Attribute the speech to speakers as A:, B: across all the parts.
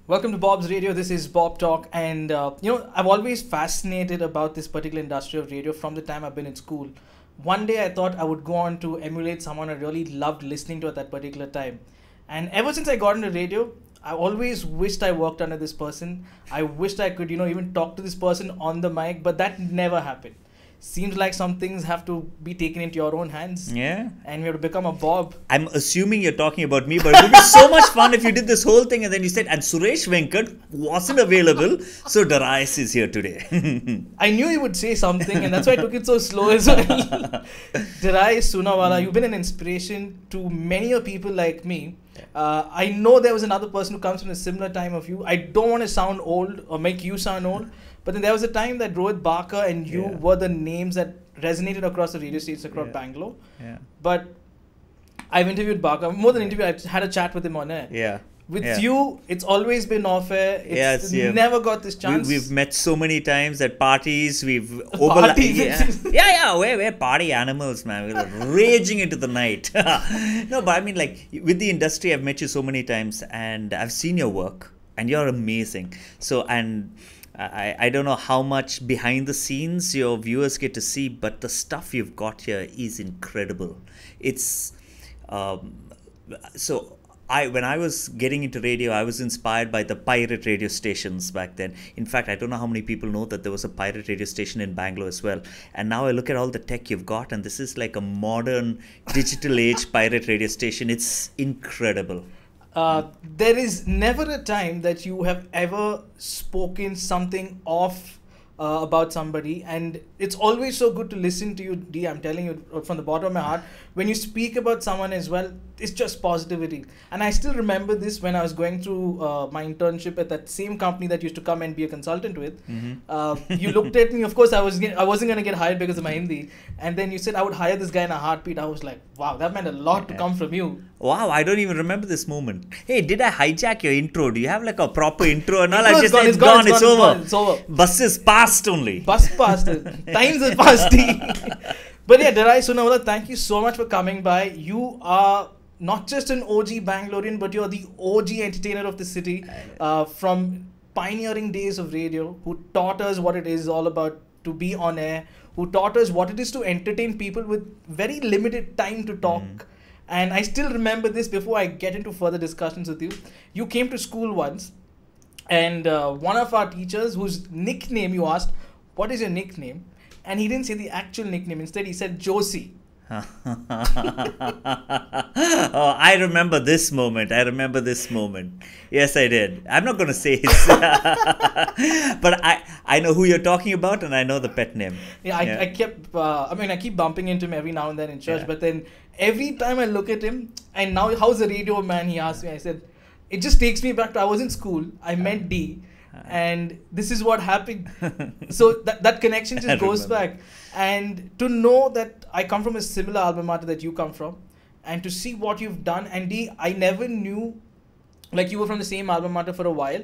A: Welcome to Bob's Radio. This is Bob Talk, and I've always fascinated about this particular industry of radio from the time I've been in school. One day I thought I would go on to emulate someone I really loved listening to at that particular time, and ever since I got into radio, I always wished I worked under this person. I wished I could, even talk to this person on the mic, but that never happened. Seems like some things have to be taken into your own hands.
B: Yeah.
A: And we have to become a Bob.
B: I'm assuming you're talking about me, but it would be so much fun if you did this whole thing and then you said, and Suresh Venkat wasn't available, so Darius is here today.
A: I knew you would say something, and that's why I took it so slow as well. Darius Sunawala, you've been an inspiration to many of people like me. I know there was another person who comes from a similar time of you. I don't want to sound old or make you sound old, but then there was a time that Rohit Barker and you were the names that resonated across the radio stations across Bangalore.
B: Yeah.
A: But I've interviewed Barker. More than interview, I had a chat with him on air.
B: Yeah.
A: With you, it's always been off air. It's never got this chance.
B: We've met so many times at parties. We've
A: Parties.
B: We're party animals, man. We're raging into the night. No, but I mean, like, with the industry, I've met you so many times and I've seen your work and you're amazing. So, and I don't know how much behind the scenes your viewers get to see, but the stuff you've got here is incredible. It's when I was getting into radio, I was inspired by the pirate radio stations back then. In fact, I don't know how many people know that there was a pirate radio station in Bangalore as well. And now I look at all the tech you've got, and this is like a modern digital age pirate radio station. It's incredible.
A: There is never a time that you have ever spoken something off about somebody, and it's always so good to listen to you, D. I'm telling you from the bottom of my heart, when you speak about someone as well, it's just positivity. And I still remember this when I was going through my internship at that same company that used to come and be a consultant with.
B: Mm-hmm.
A: You looked at me. Of course, I wasn't going to get hired because of my Hindi, and then you said I would hire this guy in a heartbeat. I was like, wow, that meant a lot to come from you.
B: Wow, I don't even remember this moment. Hey, did I hijack your intro? Do you have like a proper intro and all?
A: It's gone. It's over.
B: Bus is passed only.
A: Bus passed. Times is past. But yeah, Darius Sunawala, thank you so much for coming by. You are not just an OG Bangalorean, but you're the OG entertainer of the city. From pioneering days of radio, who taught us what it is all about to be on air, who taught us what it is to entertain people with very limited time to talk. And I still remember this before I get into further discussions with you. You came to school once, and one of our teachers, whose nickname you asked, what is your nickname? And he didn't say the actual nickname. Instead, he said Josie.
B: Oh, I remember this moment. Yes, I did. I'm not going to say it. But I know who you're talking about, and I know the pet name.
A: I keep bumping into him every now and then in church. But then every time I look at him, and now, how's the radio man? He asked me. I said, it just takes me back to I was in school. I met D. And this is what happened. So that connection just goes back. And to know that I come from a similar alma mater that you come from, and to see what you've done. And D, I never knew, like, you were from the same alma mater for a while,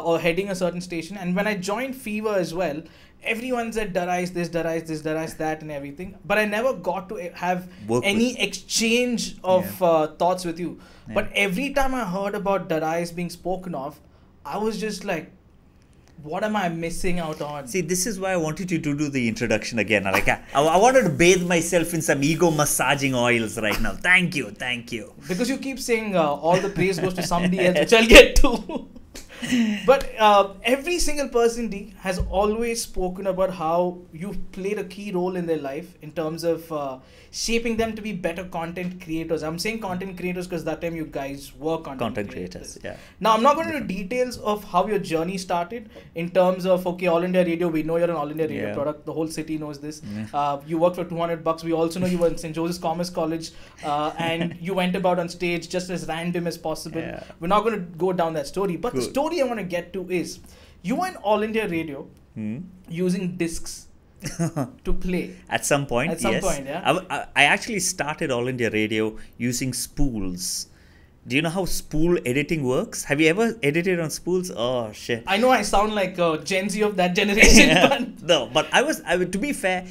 A: or heading a certain station. And when I joined Fever as well, everyone said Darius this, Darius this, Darius that, and everything. But I never got to have any exchange of thoughts with you. But every time I heard about Darius being spoken of, I was just like, what am I missing out on?
B: See, this is why I wanted you to do the introduction again. Like, I wanted to bathe myself in some ego massaging oils right now. Thank you.
A: Because you keep saying all the praise goes to somebody else, which I'll get to. But every single person, D, has always spoken about how you've played a key role in their life in terms of shaping them to be better content creators. I'm saying content creators because that time you guys were content creators.
B: Yeah.
A: Now, I'm not going into details of how your journey started in terms of, okay, All India Radio, we know you're an All India Radio product. The whole city knows this. You worked for $200. We also know you were in St. Joseph's Commerce College, and you went about on stage just as random as possible. Yeah. We're not going to go down that story. But the story I want to get to is, you were in All India Radio using discs to play.
B: At some point,
A: yeah.
B: I actually started All India Radio using spools. Do you know how spool editing works? Have you ever edited on spools? Oh, shit.
A: I know I sound like Gen Z of that generation.
B: No, but I was, to be fair,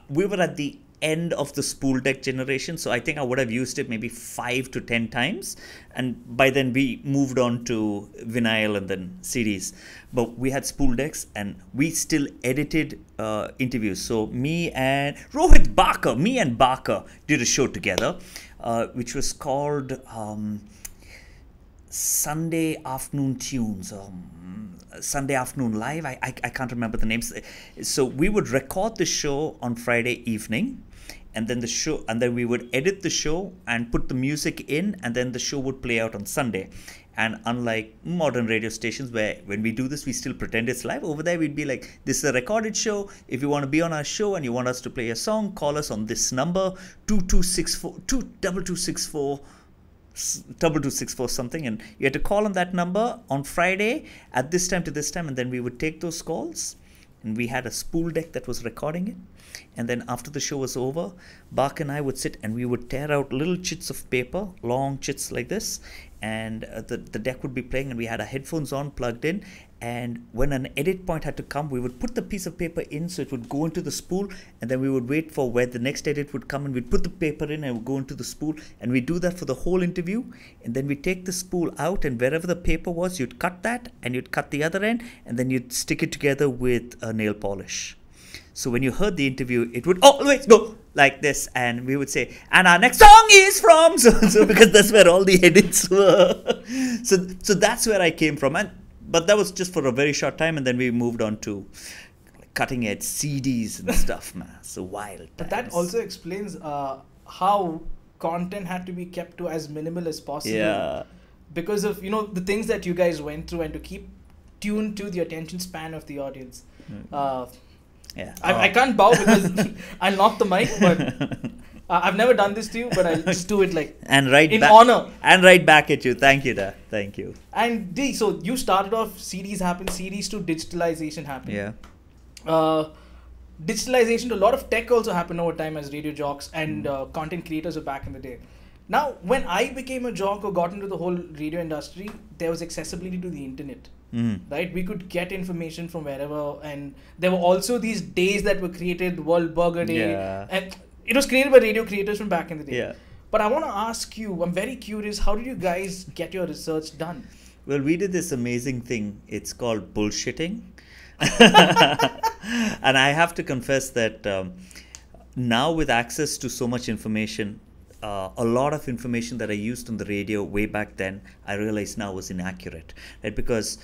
B: we were at the end of the spool deck generation. So I think I would have used it maybe 5 to 10 times. And by then we moved on to vinyl and then CDs. But we had spool decks and we still edited interviews. So me and Barker did a show together, which was called Sunday Afternoon Tunes. Sunday Afternoon Live. I can't remember the names. So we would record the show on Friday evening, and then we would edit the show and put the music in, and then the show would play out on Sunday. And unlike modern radio stations where when we do this we still pretend it's live, over there we'd be like, this is a recorded show. If you want to be on our show and you want us to play a song, call us on this number 2264 something, and you had to call on that number on Friday at this time to this time, and then we would take those calls, and we had a spool deck that was recording it. And then after the show was over, Bark and I would sit and we would tear out little chits of paper, long chits like this, and the deck would be playing, and we had our headphones on plugged in, and when an edit point had to come, we would put the piece of paper in so it would go into the spool, and then we would wait for where the next edit would come, and we'd put the paper in and it would go into the spool, and we'd do that for the whole interview. And then we'd take the spool out, and wherever the paper was, you'd cut that, and you'd cut the other end, and then you'd stick it together with a nail polish. So when you heard the interview, it would always go like this, and we would say, and our next song is from so because that's where all the edits were. So that's where I came from, but that was just for a very short time, and then we moved on to cutting edge CDs and stuff, man. So wild times.
A: But that also explains how content had to be kept to as minimal as possible.
B: Yeah.
A: Because of the things that you guys went through, and to keep tuned to the attention span of the audience.
B: Yeah.
A: I can't bow because I'll knock the mic, but I've never done this to you, but I'll just do it in honor.
B: And right back at you. Thank you, Da. Thank you.
A: And D, so you started off, CDs happened, CDs to digitalization happened.
B: Yeah.
A: Digitalization to a lot of tech also happened over time as radio jocks and content creators were back in the day. Now, when I became a jock or got into the whole radio industry, there was accessibility to the internet. Right, we could get information from wherever, and there were also these days that were created, World Burger Day, and it was created by radio creators from back in the day.
B: Yeah.
A: But I want to ask you, I'm very curious, how did you guys get your research done?
B: Well, we did this amazing thing. It's called bullshitting. And I have to confess that now with access to so much information, a lot of information that I used on the radio way back then, I realize now was inaccurate, right? Because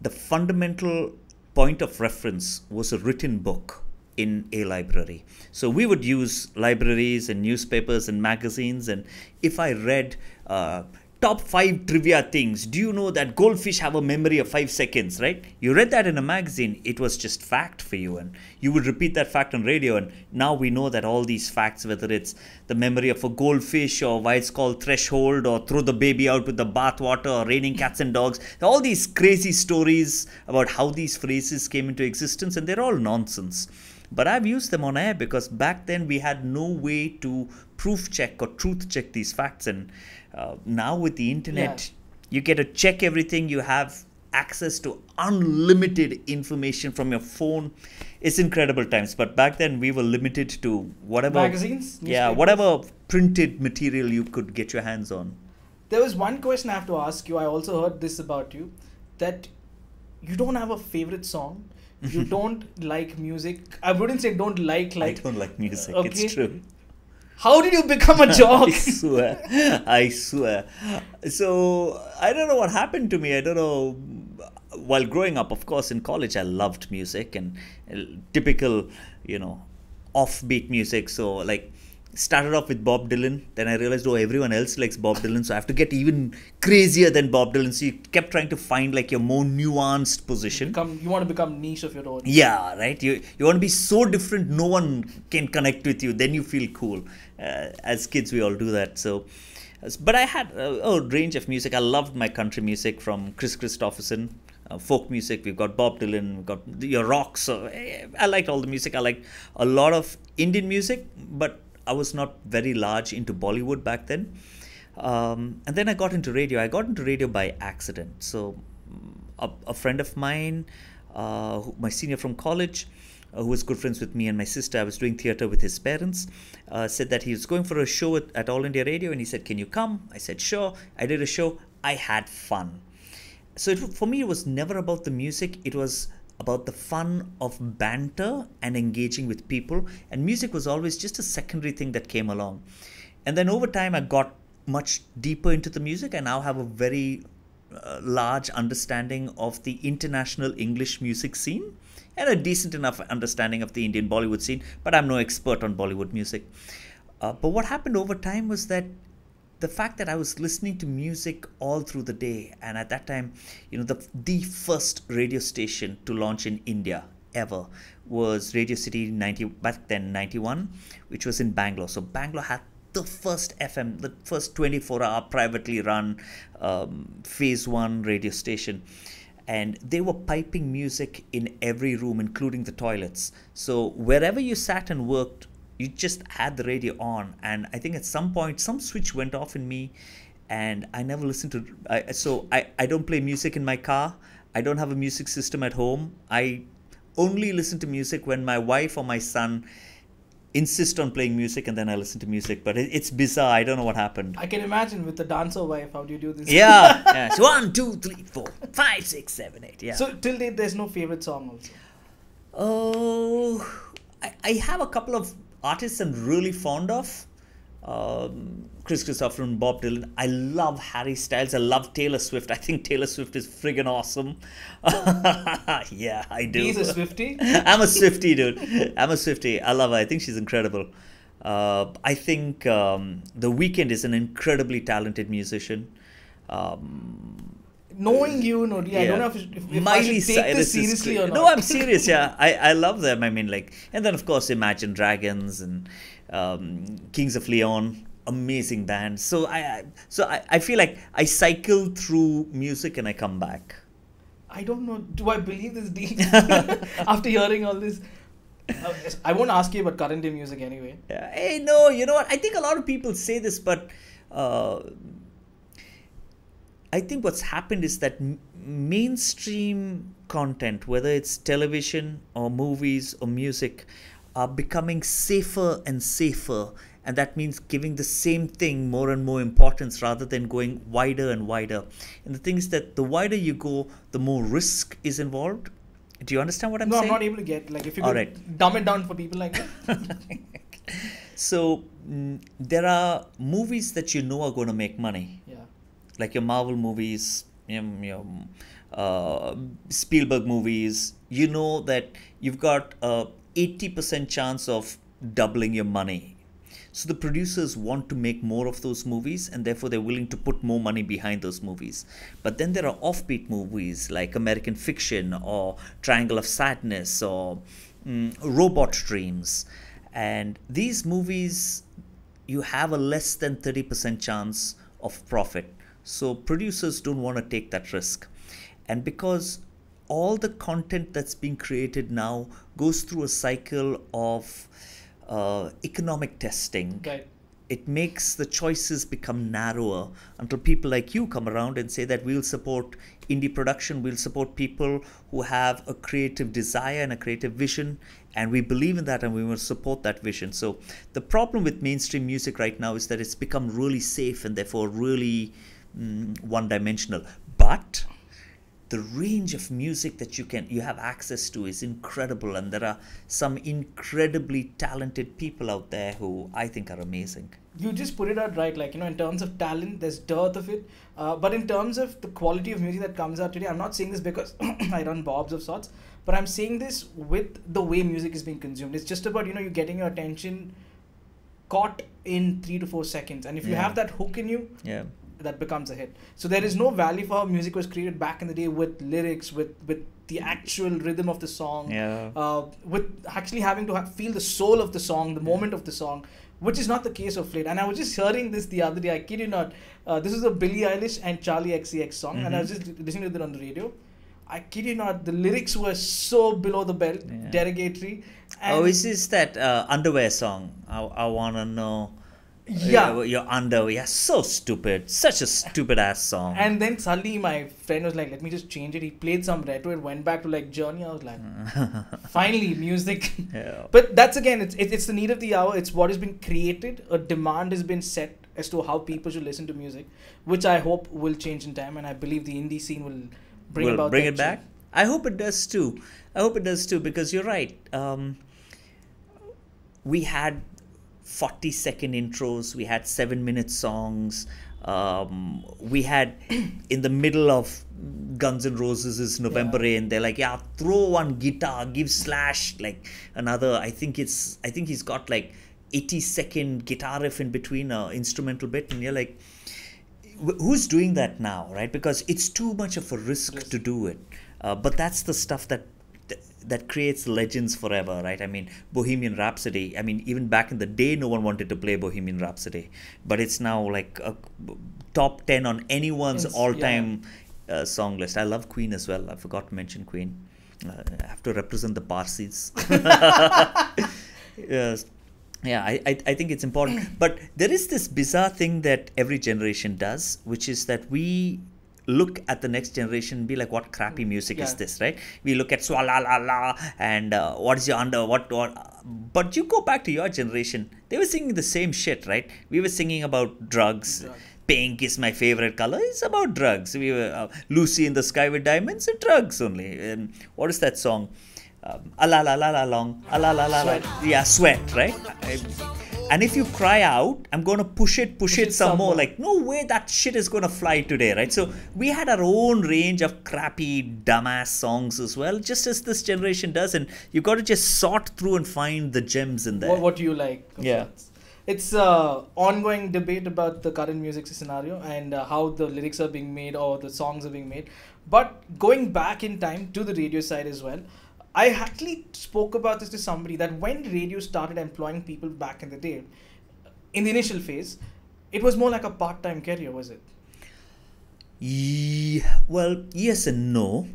B: the fundamental point of reference was a written book in a library. So we would use libraries and newspapers and magazines, and if I read top 5 trivia things, do you know that goldfish have a memory of 5 seconds, right? You read that in a magazine, it was just fact for you, and you would repeat that fact on radio, and now we know that all these facts, whether it's the memory of a goldfish or why it's called threshold or throw the baby out with the bathwater or raining cats and dogs, all these crazy stories about how these phrases came into existence, and they're all nonsense. But I've used them on air because back then we had no way to proof check or truth check these facts, and now with the internet, you get to check everything. You have access to unlimited information from your phone. It's incredible times. But back then we were limited to whatever
A: magazines, newspapers.
B: Whatever printed material you could get your hands on.
A: There was one question I have to ask you. I also heard this about you, that you don't have a favorite song. You don't like music. I wouldn't say don't like.
B: I don't like music.
A: Okay.
B: It's true.
A: How did you become a jock?
B: I swear. So, I don't know what happened to me. I don't know. While growing up, of course, in college, I loved music and typical, offbeat music. So, like, started off with Bob Dylan. Then I realized, everyone else likes Bob Dylan. So, I have to get even crazier than Bob Dylan. So, you kept trying to find, like, your more nuanced position.
A: You want to become niche of your own.
B: Yeah, right. You want to be so different, no one can connect with you. Then you feel cool. As kids, we all do that. So, but I had a range of music. I loved my country music from Chris Christopherson. Folk music, we've got Bob Dylan, we've got your rock. So I liked all the music. I liked a lot of Indian music, but I was not very large into Bollywood back then. And then I got into radio. I got into radio by accident. So a friend of mine, my senior from college, who was good friends with me and my sister. I was doing theatre with his parents. Said that he was going for a show at All India Radio, and he said, "Can you come?" I said, "Sure." I did a show. I had fun. So for me, it was never about the music. It was about the fun of banter and engaging with people. And music was always just a secondary thing that came along. And then over time, I got much deeper into the music. I now have a very large understanding of the international English music scene and a decent enough understanding of the Indian Bollywood scene. But I'm no expert on Bollywood music. But what happened over time was that the fact that I was listening to music all through the day, and at that time, the first radio station to launch in India ever was Radio City 90, back then 91, which was in Bangalore. So Bangalore had the first FM, the first 24-hour privately run phase 1 radio station. And they were piping music in every room, including the toilets. So wherever you sat and worked, you just had the radio on. And I think at some point, some switch went off in me, and I never listened to... I don't play music in my car. I don't have a music system at home. I only listen to music when my wife or my son insist on playing music, and then I listen to music. But it's bizarre. I don't know what happened.
A: I can imagine with the dancer wife, how do you do this?
B: Yeah. So 1, 2, 3, 4, 5, 6, 7, 8. Yeah.
A: So till date, there's no favorite song also?
B: Oh, I have a couple of artists I'm really fond of. Chris Christopher and Bob Dylan. I love Harry Styles. I love Taylor Swift. I think Taylor Swift is friggin' awesome. Yeah, I do.
A: He's a Swiftie?
B: I'm a Swiftie, dude. I'm a Swiftie. I love her. I think she's incredible. I think The Weeknd is an incredibly talented musician.
A: Knowing you, Nodi, I don't know if
B: Miley
A: I should take this seriously or not.
B: No, I'm serious. Yeah, I love them. I mean, and then of course Imagine Dragons and Kings of Leon, amazing band. So I feel like I cycle through music and I come back.
A: I don't know. Do I believe this deep? After hearing all this, I won't ask you about current day music anyway.
B: Hey, no, you know what? I think a lot of people say this, but I think what's happened is that mainstream content, whether it's television or movies or music, are becoming safer and safer. And that means giving the same thing more and more importance rather than going wider and wider. And the thing is that the wider you go, the more risk is involved. Do you understand what I'm saying?
A: No, I'm not able to get. Like, if you could dumb it down for people like that.
B: So, there are movies that you know are going to make money.
A: Yeah.
B: Like your Marvel movies, Spielberg movies. You know that you've got a 80% chance of doubling your money. So the producers want to make more of those movies, and therefore they're willing to put more money behind those movies. But then there are offbeat movies like American Fiction or Triangle of Sadness or Robot Dreams. And these movies, you have a less than 30% chance of profit. So producers don't want to take that risk. And because all the content that's being created now goes through a cycle of economic testing,
A: Right.
B: It makes the choices become narrower until people like you come around and say that we'll support indie production, we'll support people who have a creative desire and a creative vision, and we believe in that and we will support that vision. So the problem with mainstream music right now is that it's become really safe and therefore really one-dimensional. But the range of music that you have access to is incredible, and there are some incredibly talented people out there who I think are amazing.
A: You just put it out right, like, in terms of talent, there's dearth of it. But in terms of the quality of music that comes out today, I'm not saying this because I run Bob's of sorts, but I'm saying this with the way music is being consumed. It's just about, you getting your attention caught in 3 to 4 seconds. And if you have that hook in you, that becomes a hit. So there is no value for how music was created back in the day with lyrics, with the actual rhythm of the song, with actually having to feel the soul of the song, the moment of the song, which is not the case of late. And I was just hearing this the other day, I kid you not, this is a Billie Eilish and Charlie XCX song, and I was just listening to it on the radio. I kid you not, the lyrics were so below the belt, derogatory.
B: And is this that underwear song? I wanna know.
A: Yeah.
B: You're under. Yeah, so stupid. Such a stupid ass song.
A: And then suddenly my friend was like, let me just change it. He played some retro. It went back to like Journey. I was like, finally, music.
B: Yeah.
A: But that's again, it's the need of the hour. It's what has been created. A demand has been set as to how people should listen to music, which I hope will change in time. And I believe the indie scene will bring
B: We'll
A: about
B: bring
A: that
B: it back.
A: change.
B: I hope it does too. I hope it does too, because you're right. We had 40-second intros. We had 7-minute songs. We had in the middle of Guns N' Roses' November Rain, they're like, yeah, throw one guitar, give Slash like another. I think he's got like 80-second guitar riff in between instrumental bit, and you're like, who's doing that now, right? Because it's too much of a risk to do it. But that's the stuff that creates legends forever, right? I mean, Bohemian Rhapsody. I mean, even back in the day, no one wanted to play Bohemian Rhapsody, but it's now like a top 10 on anyone's all-time song list. I love Queen as well. I forgot to mention Queen. I have to represent the Parsis. Yes. Yeah, I think it's important. But there is this bizarre thing that every generation does, which is that we look at the next generation and be like, what crappy music is this, right? We look at swala la la and what is your under, what. But you go back to your generation, they were singing the same shit, right? We were singing about drugs. Pink is my favorite color. It's about drugs. We were Lucy in the Sky with Diamonds and drugs only. And what is that song? A la la la la long, a la la la la. Yeah, Sweat, right? And if you cry out, I'm going to push it some more. Like, no way that shit is going to fly today, right? So we had our own range of crappy, dumbass songs as well, just as this generation does. And you got to just sort through and find the gems in there.
A: What do you like?
B: Yeah.
A: It's an ongoing debate about the current music scenario and how the lyrics are being made or the songs are being made. But going back in time to the radio side as well, I actually spoke about this to somebody that when radio started employing people back in the day, in the initial phase, it was more like a part-time career, was it?
B: Well, yes and no.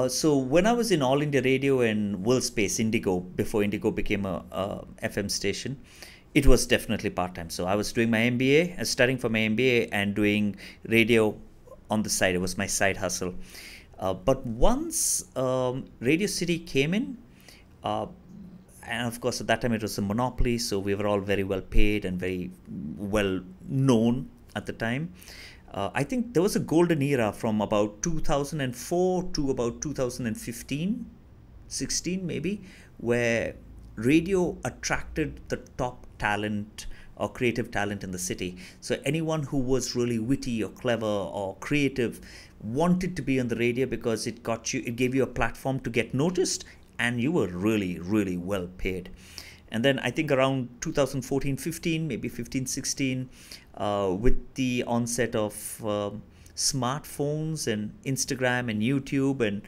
B: So when I was in All India Radio and World Space, Indigo, before Indigo became a FM station, it was definitely part-time. So I was doing my MBA, studying for my MBA and doing radio on the side. It was my side hustle. But once Radio City came in, and of course at that time it was a monopoly, so we were all very well paid and very well known at the time. I think there was a golden era from about 2004 to about 2015, 16 maybe, where radio attracted the top talent or creative talent in the city. So anyone who was really witty or clever or creative wanted to be on the radio because it gave you a platform to get noticed, and you were really, really well paid. And then I think around 2014-15, maybe 15-16, with the onset of smartphones and Instagram and YouTube, and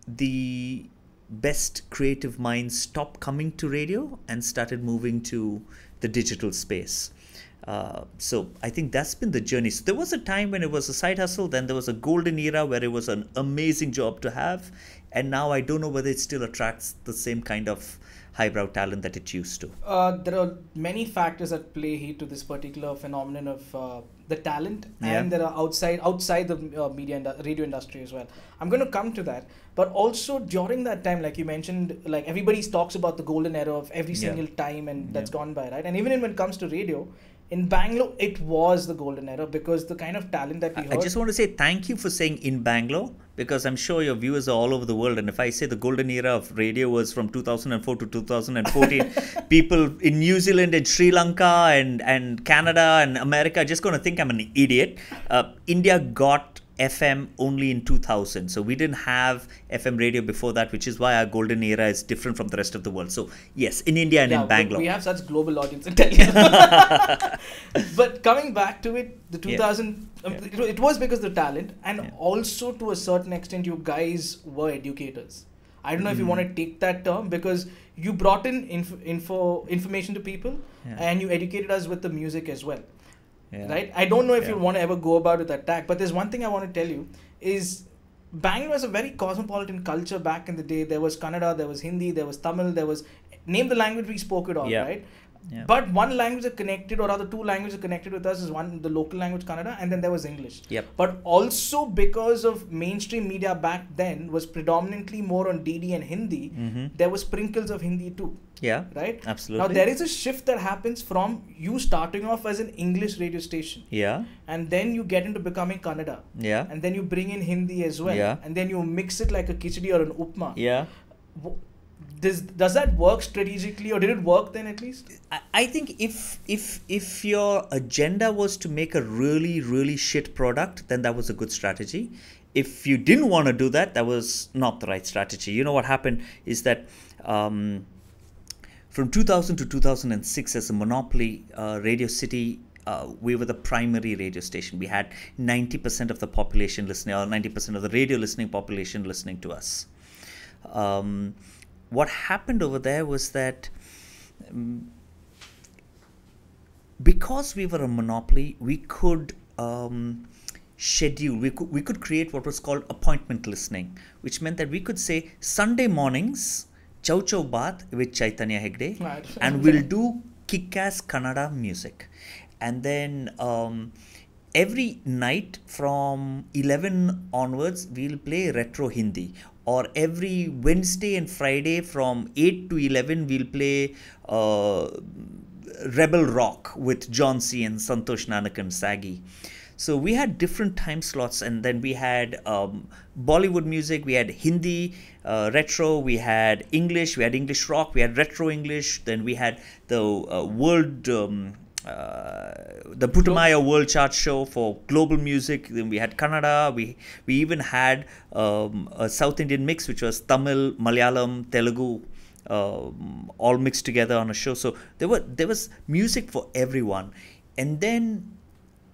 B: the best creative minds stopped coming to radio and started moving to the digital space. So I think that's been the journey. So there was a time when it was a side hustle, then there was a golden era where it was an amazing job to have, and now I don't know whether it still attracts the same kind of highbrow talent that it used to.
A: There are many factors that play heed to this particular phenomenon of the talent, and there are outside the radio industry as well. I'm going to come to that, but also during that time, like you mentioned, like everybody talks about the golden era of every single time and that's gone by, right? And even when it comes to radio, in Bangalore, it was the golden era because the kind of talent that we heard.
B: I just want to say thank you for saying in Bangalore, because I'm sure your viewers are all over the world. And if I say the golden era of radio was from 2004 to 2014, people in New Zealand and Sri Lanka and Canada and America are just going to think I'm an idiot. India got FM only in 2000. So we didn't have FM radio before that, which is why our golden era is different from the rest of the world. So yes, in India and in Bangalore.
A: We have such global audience in Delhi. But coming back to it, the 2000, it was because of the talent, and also to a certain extent, you guys were educators. I don't know if you want to take that term, because you brought in information to people and you educated us with the music as well. Right? I don't know if you want to ever go about it that tack, but there's one thing I want to tell you is Bangalore was a very cosmopolitan culture back in the day. There was Kannada, there was Hindi, there was Tamil, there was, name the language we spoke it on, right?
B: Yeah.
A: But one language that connected, or rather two languages that connected with us is one, the local language Kannada, and then there was English.
B: Yep.
A: But also because of mainstream media back then was predominantly more on DD and Hindi, there was sprinkles of Hindi too.
B: Yeah.
A: Right?
B: Absolutely.
A: Now there is a shift that happens from you starting off as an English radio station.
B: Yeah.
A: And then you get into becoming Kannada.
B: Yeah.
A: And then you bring in Hindi as well.
B: Yeah.
A: And then you mix it like a khichdi or an upma.
B: Yeah.
A: Does that work strategically, or did it work then at least?
B: I think if your agenda was to make a really shit product, then that was a good strategy. If you didn't want to do that, that was not the right strategy. You know what happened is that from 2000 to 2006, as a monopoly, Radio City, we were the primary radio station. We had 90% of the population listening, or 90% of the radio listening population listening to us. What happened over there was that because we were a monopoly, we could schedule, we could create what was called appointment listening, which meant that we could say Sunday mornings, Chow Chow Baat with Chaitanya Hegde,
A: Right.
B: and we'll do kick-ass Kannada music. And then every night from 11 onwards, we'll play retro Hindi. Or every Wednesday and Friday from 8 to 11, we'll play Rebel Rock with John C. and Santosh Nanak and Saggi. So we had different time slots, and then we had Bollywood music, we had Hindi, retro, we had English rock, we had retro English, then we had the world... the Putamaya World Chart Show for global music. Then we had Kannada. We even had a South Indian mix, which was Tamil, Malayalam, Telugu, all mixed together on a show. So there was music for everyone. And then,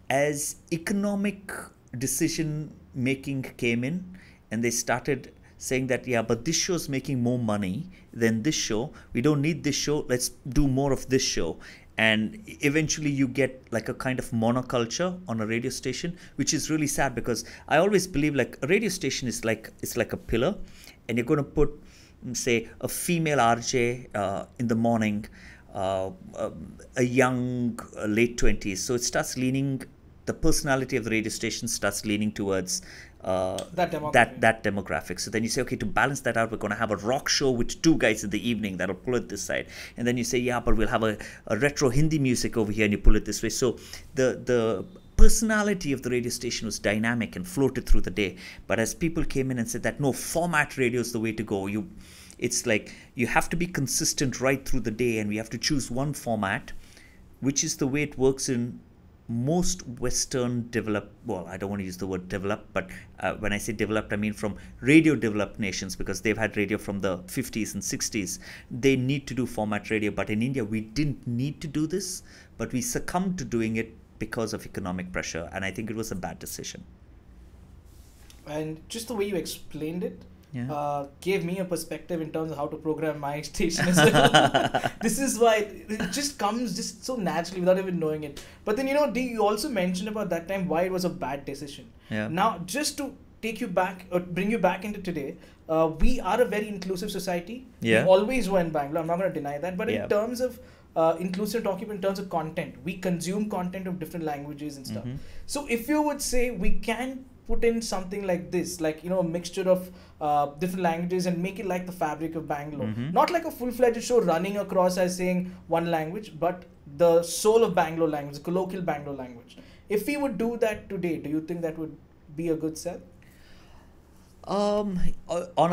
B: as economic decision making came in, and they started saying that, yeah, but this show is making more money than this show. We don't need this show. Let's do more of this show. And eventually you get like a kind of monoculture on a radio station, which is really sad, because I always believe like a radio station is like, it's like a pillar, and you're going to put, say, a female RJ in the morning, a young late 20s. So it starts leaning, the personality of the radio station starts leaning towards that demographic. So then you say, okay, to balance that out, we're going to have a rock show with two guys in the evening that'll pull it this side. And then you say, yeah, but we'll have a retro Hindi music over here, and you pull it this way. So the personality of the radio station was dynamic and floated through the day. But as people came in and said that, no, format radio is the way to go. It's like you have to be consistent right through the day, and we have to choose one format, which is the way it works in most Western developed, well, I don't want to use the word developed, but when I say developed, I mean from radio developed nations, because they've had radio from the 50s and 60s. They need to do format radio, but in India, we didn't need to do this, but we succumbed to doing it because of economic pressure, and I think it was a bad decision.
A: And just the way you explained it,
B: Yeah.
A: gave me a perspective in terms of how to program my station as well. This is why it just comes just so naturally without even knowing it. But then, you also mentioned about that time why it was a bad decision.
B: Yeah.
A: Now, just to take you back or bring you back into today, we are a very inclusive society.
B: Yeah.
A: We always were in Bangalore. I'm not going to deny that. But
B: Yeah.
A: in terms of inclusive, talking in terms of content, we consume content of different languages and stuff. So if you would say we can put in something like this, like, a mixture of different languages, and make it like the fabric of Bangalore. Not like a full-fledged show running across as saying one language, but the soul of Bangalore language, the colloquial Bangalore language. If we would do that today, do you think that would be a good sell?
B: On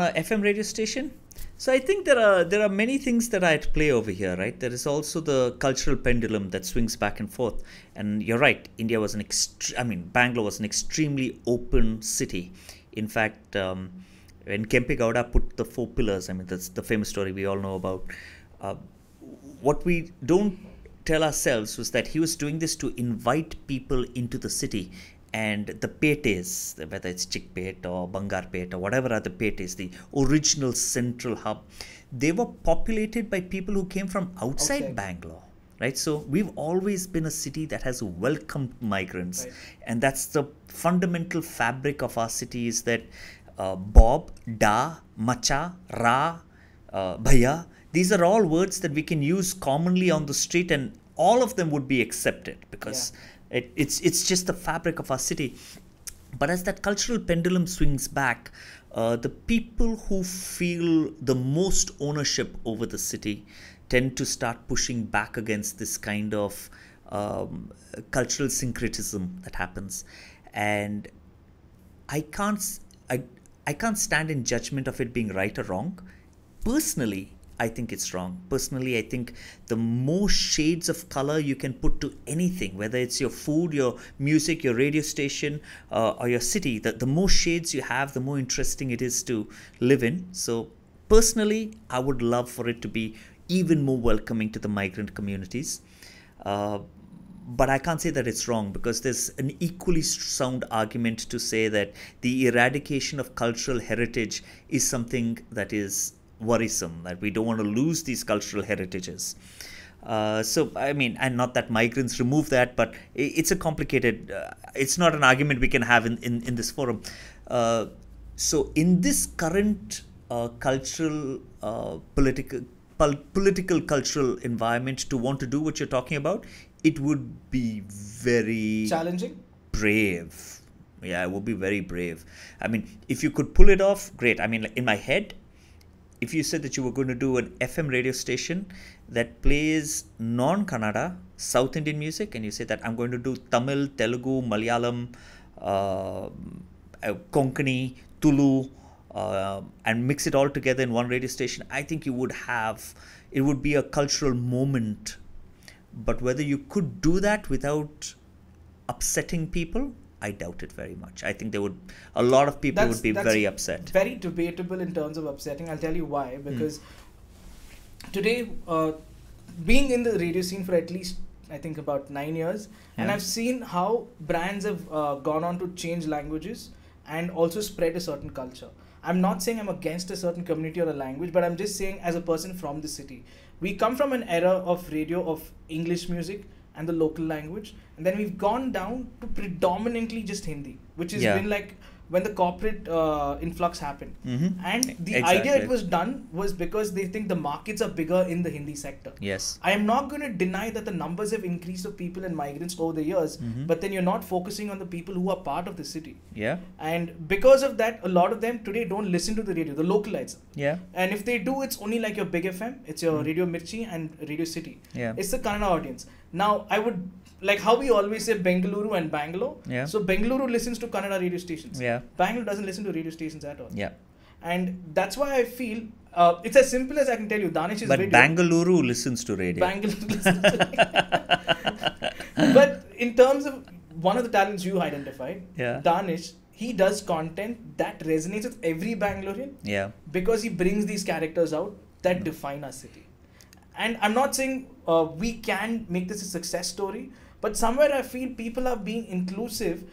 B: a FM radio station? So I think there are many things that are at play over here, right? There is also the cultural pendulum that swings back and forth. And you're right, India was Bangalore was an extremely open city. In fact, when Kempe Gowda put the 4 pillars, that's the famous story we all know about. What we don't tell ourselves was that he was doing this to invite people into the city. And the petes, whether it's Chickpet or Bangarpet or whatever are the petes, the original central hub, they were populated by people who came from outside Bangalore, right? So we've always been a city that has welcomed migrants. Right. And that's the fundamental fabric of our city, is that Bob, Da, Macha, Ra, Bhaiya, These are all words that we can use commonly on the street, and all of them would be accepted because it's just the fabric of our city. But as that cultural pendulum swings back, the people who feel the most ownership over the city tend to start pushing back against this kind of cultural syncretism that happens. And I can't I can't stand in judgment of it being right or wrong. Personally, I think it's wrong. Personally, I think the more shades of color you can put to anything, whether it's your food, your music, your radio station, or your city, the more shades you have, the more interesting it is to live in. So personally, I would love for it to be even more welcoming to the migrant communities. But I can't say that it's wrong, because there's an equally sound argument to say that the eradication of cultural heritage is something that is worrisome, that we don't want to lose these cultural heritages. So, I mean, and not that migrants remove that, but it's a complicated, it's not an argument we can have in this forum. So, in this current cultural, political cultural environment, to want to do what you're talking about, it would be very
A: challenging,
B: brave. Yeah, it would be very brave. I mean, if you could pull it off, great. I mean, like in my head, if you said that you were going to do an FM radio station that plays non-Kannada South Indian music, and you say that I'm going to do Tamil, Telugu, Malayalam, Konkani, Tulu, and mix it all together in one radio station, I think you would have, it would be a cultural moment. But whether you could do that without upsetting people, I doubt it very much. I think a lot of people would be very upset.
A: Very debatable in terms of upsetting. I'll tell you why. Because today, being in the radio scene for at least, I think, about 9 years, and I've seen how brands have gone on to change languages and also spread a certain culture. I'm not saying I'm against a certain community or a language, but I'm just saying, as a person from the city, we come from an era of radio of English music and the local language, and then we've gone down to predominantly just Hindi, which has been like when the corporate influx happened. And the idea it was done was because they think the markets are bigger in the Hindi sector.
B: Yes.
A: I am not going to deny that the numbers have increased of people and migrants over the years, but then you're not focusing on the people who are part of the city.
B: Yeah.
A: And because of that, a lot of them today don't listen to the radio, the localites.
B: Yeah.
A: And if they do, it's only like your Big FM, it's your Radio Mirchi and Radio City.
B: Yeah.
A: It's the Kannada audience. Now, I would, like how we always say Bengaluru and Bangalore.
B: Yeah.
A: So Bengaluru listens to Kannada radio stations.
B: Yeah.
A: Bangalore doesn't listen to radio stations at all.
B: Yeah.
A: And that's why I feel it's as simple as I can tell you. Danish's
B: but
A: video.
B: Bangalore listens to radio.
A: Bangalore listens to radio. But in terms of one of the talents you identified, Danish, he does content that resonates with every Bangalorean.
B: Yeah.
A: Because he brings these characters out that define our city. And I'm not saying we can make this a success story, but somewhere I feel people are being inclusive.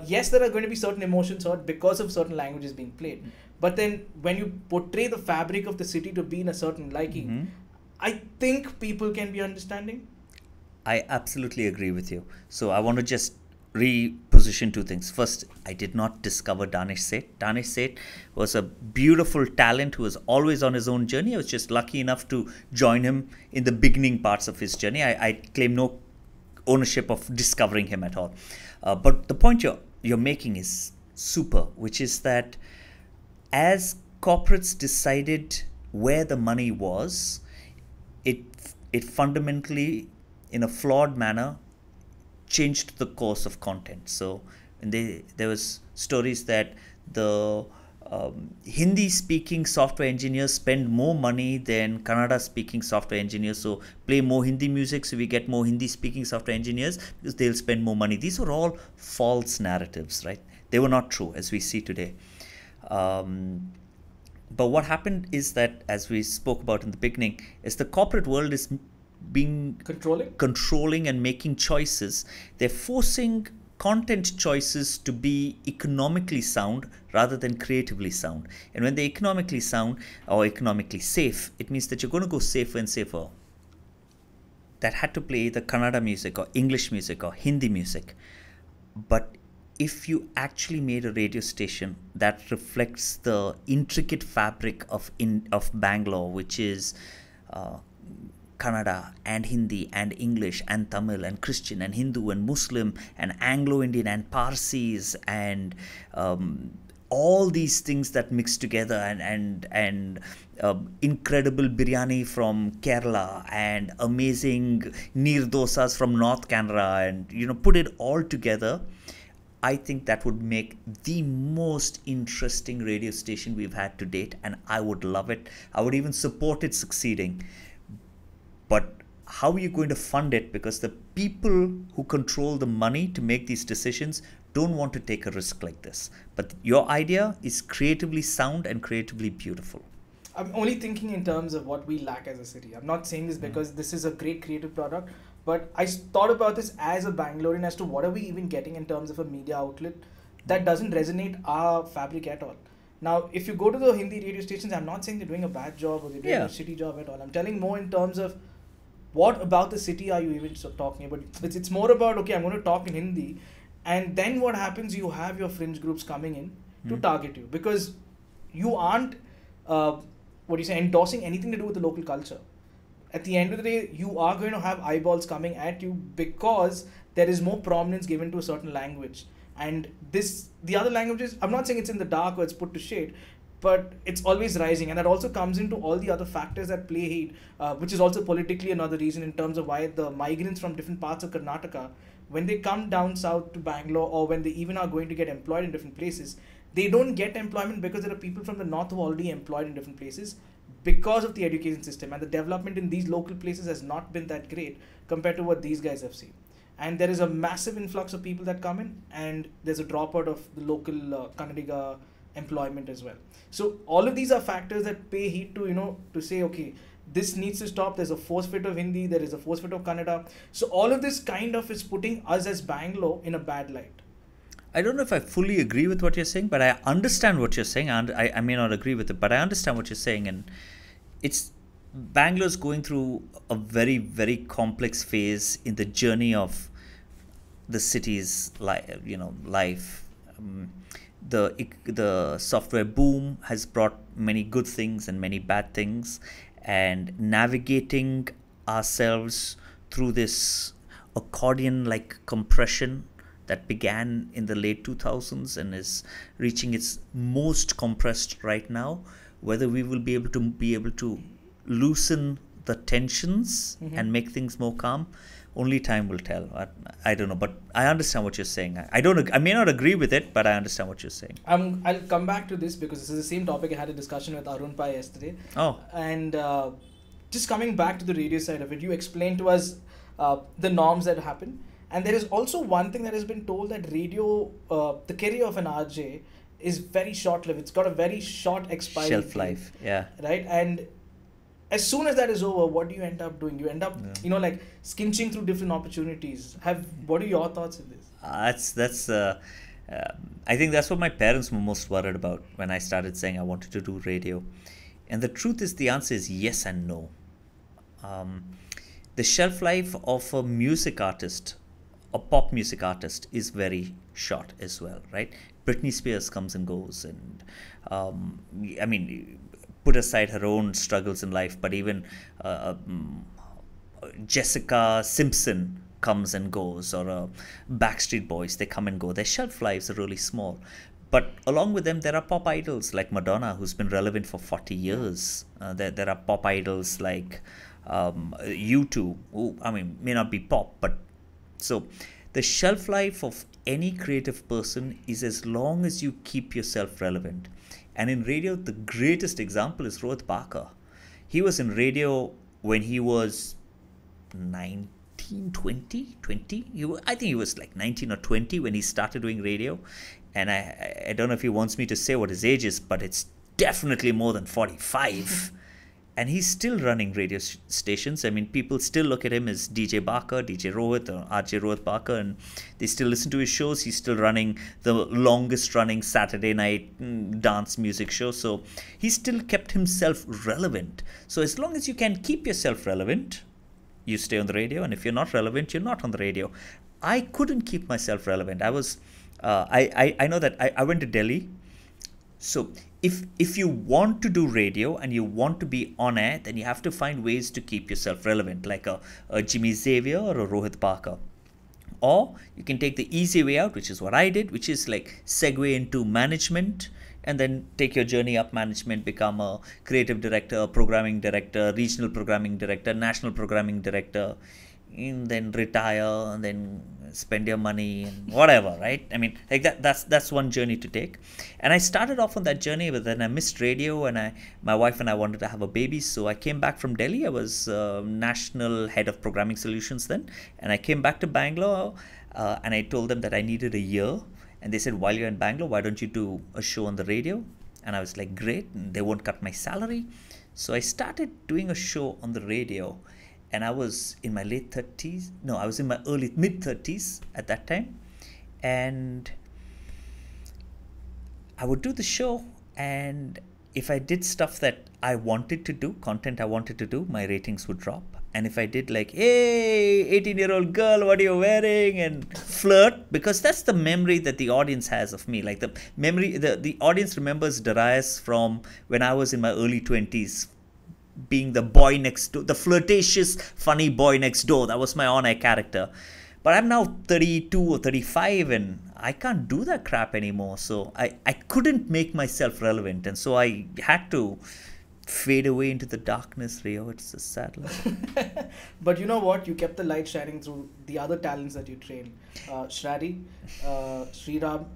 A: Yes, there are going to be certain emotions hurt because of certain languages being played. But then when you portray the fabric of the city to be in a certain liking, I think people can be understanding.
B: I absolutely agree with you. So I want to just reposition two things. First, I did not discover Danish Seth. Danish Seth was a beautiful talent who was always on his own journey. I was just lucky enough to join him in the beginning parts of his journey. I claim no ownership of discovering him at all. But the point you're making is super, which is that as corporates decided where the money was, it fundamentally, in a flawed manner, changed the course of content. So there was stories that the Hindi-speaking software engineers spend more money than Kannada-speaking software engineers. So play more Hindi music, so we get more Hindi-speaking software engineers because they'll spend more money. These were all false narratives, right? They were not true, as we see today. But what happened is that, as we spoke about in the beginning, is the corporate world is being controlling and making choices. They're forcing content choices to be economically sound rather than creatively sound. And when they're economically sound or economically safe, it means that you're going to go safer and safer. That had to play the Kannada music or English music or Hindi music. But if you actually made a radio station that reflects the intricate fabric of Bangalore, which is uh, Kannada and Hindi and English and Tamil and Christian and Hindu and Muslim and Anglo-Indian and Parsis and all these things that mix together and incredible biryani from Kerala and amazing neer dosas from North Canara, and put it all together. I think that would make the most interesting radio station we've had to date, and I would love it. I would even support it succeeding. But how are you going to fund it? Because the people who control the money to make these decisions don't want to take a risk like this. But your idea is creatively sound and creatively beautiful.
A: I'm only thinking in terms of what we lack as a city. I'm not saying this because this is a great creative product, but I thought about this as a Bangalorean as to what are we even getting in terms of a media outlet that doesn't resonate our fabric at all. Now, if you go to the Hindi radio stations, I'm not saying they're doing a bad job or they're doing a shitty job at all. I'm telling more in terms of what about the city are you even talking about? It's more about, okay, I'm going to talk in Hindi, and then what happens, you have your fringe groups coming in to target you because you aren't, endorsing anything to do with the local culture. At the end of the day, you are going to have eyeballs coming at you because there is more prominence given to a certain language. And the other languages, I'm not saying it's in the dark or it's put to shade, but it's always rising, and that also comes into all the other factors that play heat, which is also politically another reason in terms of why the migrants from different parts of Karnataka, when they come down south to Bangalore or when they even are going to get employed in different places, they don't get employment because there are people from the north who are already employed in different places because of the education system, and the development in these local places has not been that great compared to what these guys have seen. And there is a massive influx of people that come in, and there's a dropout of the local Kannadiga employment as well. So all of these are factors that pay heed to, to say, okay, this needs to stop. There's a force fit of Hindi, there is a force fit of Kannada. So all of this kind of is putting us as Bangalore in a bad light.
B: I don't know if I fully agree with what you're saying, but I understand what you're saying, and I may not agree with it, but I understand what you're saying. And it's Bangalore's going through a very, very complex phase in the journey of the city's life. The software boom has brought many good things and many bad things, and navigating ourselves through this accordion-like compression that began in the late 2000s and is reaching its most compressed right now, whether we will be able to loosen the tensions and make things more calm, only time will tell. I don't know, but I understand what you're saying. I may not agree with it, but I understand what you're saying.
A: I'll come back to this because this is the same topic I had a discussion with Arun Pai yesterday.
B: Oh.
A: And just coming back to the radio side of it, you explained to us the norms that happen. And there is also one thing that has been told, that radio, the career of an RJ is very short-lived. It's got a very short expiry
B: Shelf life, yeah.
A: Right? And as soon as that is over, what do you end up doing? You end up, like skinching through different opportunities. What are your thoughts on this?
B: That's I think that's what my parents were most worried about when I started saying I wanted to do radio. And the truth is, the answer is yes and no. The shelf life of a music artist, a pop music artist, is very short as well, right? Britney Spears comes and goes, and put aside her own struggles in life, but even Jessica Simpson comes and goes, or Backstreet Boys, they come and go. Their shelf lives are really small. But along with them, there are pop idols like Madonna, who's been relevant for 40 years. There are pop idols like U2, who, may not be pop, but so the shelf life of any creative person is as long as you keep yourself relevant. And in radio, the greatest example is Rohit Parker. He was in radio when he was 19, 20. I think he was like 19 or 20 when he started doing radio. And I don't know if he wants me to say what his age is, but it's definitely more than 45. And he's still running radio stations. People still look at him as DJ Barker, DJ Rohit, or RJ Rohit Barker, and they still listen to his shows. He's still running the longest running Saturday night dance music show. So he still kept himself relevant. So as long as you can keep yourself relevant, you stay on the radio. And if you're not relevant, you're not on the radio. I couldn't keep myself relevant. I know that I went to Delhi So if you want to do radio and you want to be on air, then you have to find ways to keep yourself relevant, like a Jimmy Xavier or a Rohit Parker. Or you can take the easy way out, which is what I did, which is like segue into management and then take your journey up management, become a creative director, programming director, regional programming director, national programming director, and then retire and then spend your money and whatever, right? I mean, like that's one journey to take. And I started off on that journey, but then I missed radio, and my wife and I wanted to have a baby, so I came back from Delhi. I was national head of programming solutions then, and I came back to Bangalore, and I told them that I needed a year, and they said, while you're in Bangalore, why don't you do a show on the radio? And I was like, great, and they won't cut my salary. So I started doing a show on the radio, and I was in my late 30s. No, I was in my mid 30s at that time. And I would do the show, and if I did stuff that I wanted to do, content I wanted to do, my ratings would drop. And if I did like, hey, 18-year-old girl, what are you wearing? And flirt, because that's the memory that the audience has of me. Like the memory, the audience remembers Darius from when I was in my early 20s, being the boy next door, the flirtatious, funny boy next door. That was my on-air character. But I'm now 32 or 35, and I can't do that crap anymore. So I couldn't make myself relevant. And so I had to fade away into the darkness, Rio. It's a sad life.
A: But you know what? You kept the light shining through the other talents that you trained. Shradi, Sriram,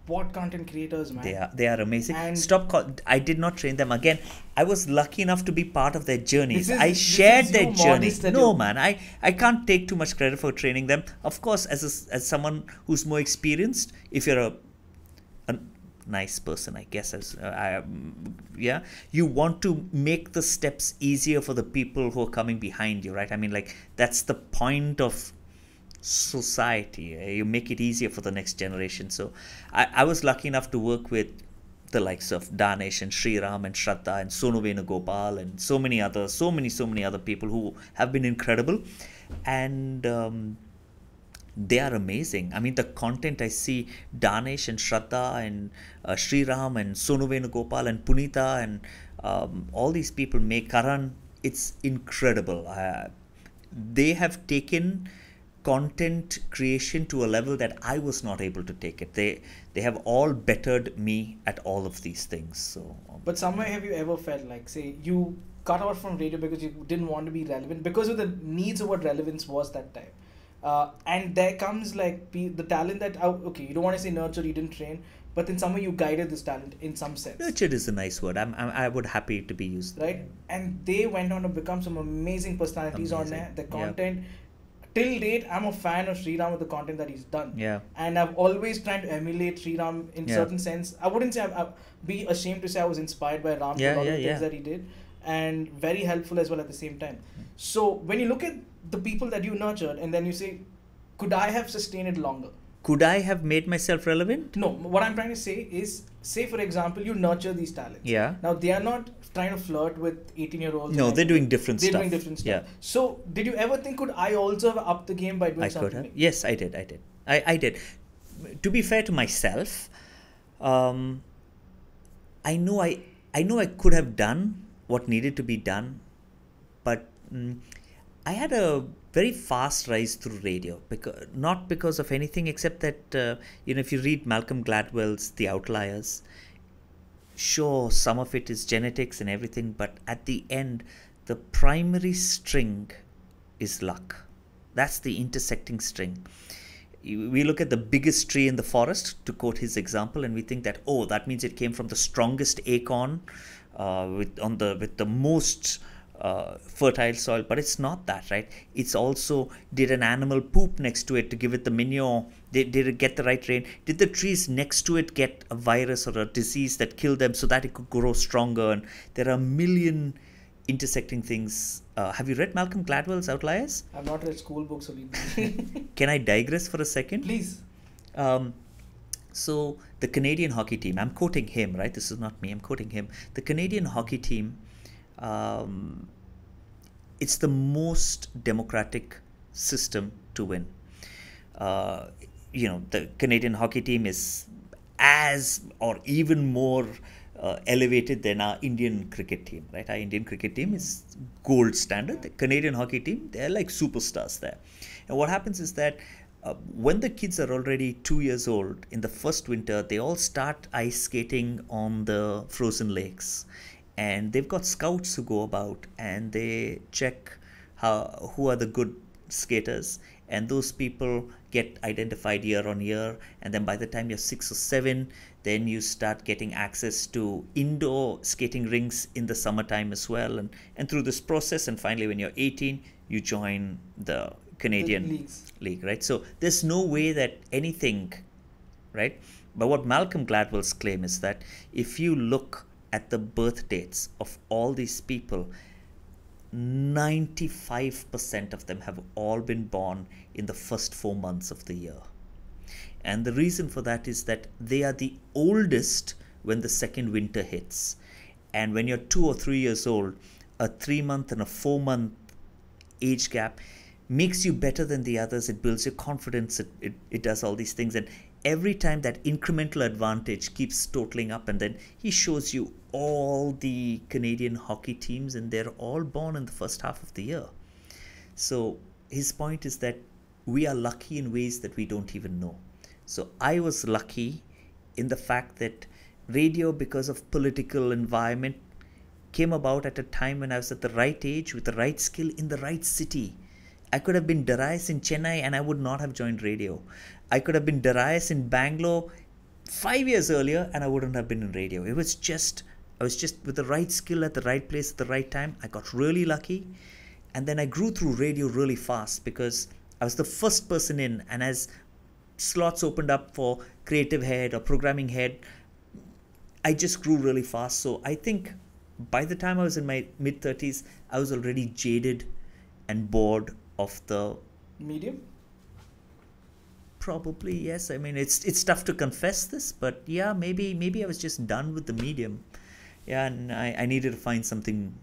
A: what content creators, man.
B: They are amazing.
A: And
B: I did not train them. Again, I was lucky enough to be part of their journeys. I shared their journeys. No, man, I can't take too much credit for training them. Of course, as someone who's more experienced, if you're a nice person, I guess, you want to make the steps easier for the people who are coming behind you, right? I mean, like, that's the point of society. You make it easier for the next generation. So I was lucky enough to work with the likes of Danish and Sriram and Shraddha and Sonu Venugopal and so many other people who have been incredible. And they are amazing. I mean, the content I see Danish and Shraddha and Sriram and Sonu Venugopal and Punita and all these people make, Karan, it's incredible. They have taken content creation to a level that I was not able to take it. They have all bettered me at all of these things. So,
A: but somewhere, have you ever felt like, say, you cut out from radio because you didn't want to be relevant, because of the needs of what relevance was that time? And there comes like the talent that, okay, you don't want to say nurture, you didn't train, but then somewhere you guided this talent in some sense.
B: Nurtured is a nice word. I would happy to be used.
A: Right? And they went on to become some amazing personalities on there. The content, till date, I'm a fan of Sriram with the content that he's done.
B: Yeah.
A: And I've always tried to emulate Sriram in certain sense. I wouldn't say I'd be ashamed to say I was inspired by Ram for a lot of things that he did, and very helpful as well at the same time. So when you look at the people that you nurtured and then you say, could I have sustained it longer?
B: Could I have made myself relevant?
A: No, what I'm trying to say is, say for example, you nurture these talents.
B: Yeah.
A: Now they are not trying to flirt with 18-year-olds.
B: No, they're doing different stuff.
A: They're doing different stuff. Yeah. So did you ever think, could I also have upped the game by doing something?
B: I could have. Yes, I did. I did. To be fair to myself, I know I could have done what needed to be done, but I had a very fast rise through radio, not because of anything except that if you read Malcolm Gladwell's The Outliers, sure, some of it is genetics and everything, but at the end, the primary string is luck. That's the intersecting string. We look at the biggest tree in the forest, to quote his example, and we think that, oh, that means it came from the strongest acorn with the most fertile soil, but it's not that, right? It's also, did an animal poop next to it to give it the manure? Did it get the right rain? Did the trees next to it get a virus or a disease that killed them so that it could grow stronger? And there are a million intersecting things. Have you read Malcolm Gladwell's Outliers?
A: I've not read school books.
B: Can I digress for a second?
A: Please.
B: So the Canadian hockey team, I'm quoting him, right? This is not me, I'm quoting him. The Canadian hockey team, it's the most democratic system to win. The Canadian hockey team is as or even more elevated than our Indian cricket team, right? Our Indian cricket team is gold standard. The Canadian hockey team, they're like superstars there. And what happens is that when the kids are already 2 years old, in the first winter, they all start ice skating on the frozen lakes. And they've got scouts who go about and they check who are the good skaters, and those people get identified year on year. And then by the time you're 6 or 7, then you start getting access to indoor skating rinks in the summertime as well. And through this process, and finally when you're 18, you join the Canadian league, right? So there's no way that anything, right? But what Malcolm Gladwell's claim is that if you look at the birth dates of all these people, 95% of them have all been born in the first 4 months of the year. And the reason for that is that they are the oldest when the second winter hits. And when you're 2 or 3 years old, a 3-month and a 4-month age gap makes you better than the others. It builds your confidence. It does all these things. And every time that incremental advantage keeps totaling up, and then he shows you all the Canadian hockey teams, and they're all born in the first half of the year. So his point is that we are lucky in ways that we don't even know. So I was lucky in the fact that radio, because of political environment, came about at a time when I was at the right age, with the right skill, in the right city. I could have been Darius in Chennai and I would not have joined radio. I could have been Darius in Bangalore 5 years earlier and I wouldn't have been in radio. I was just with the right skill at the right place at the right time. I got really lucky, and then I grew through radio really fast because I was the first person in, and as slots opened up for creative head or programming head, I just grew really fast. So I think by the time I was in my mid-30s, I was already jaded and bored of the
A: medium.
B: Probably, yes. I mean, it's tough to confess this, but yeah, maybe I was just done with the medium. Yeah, and I needed to find something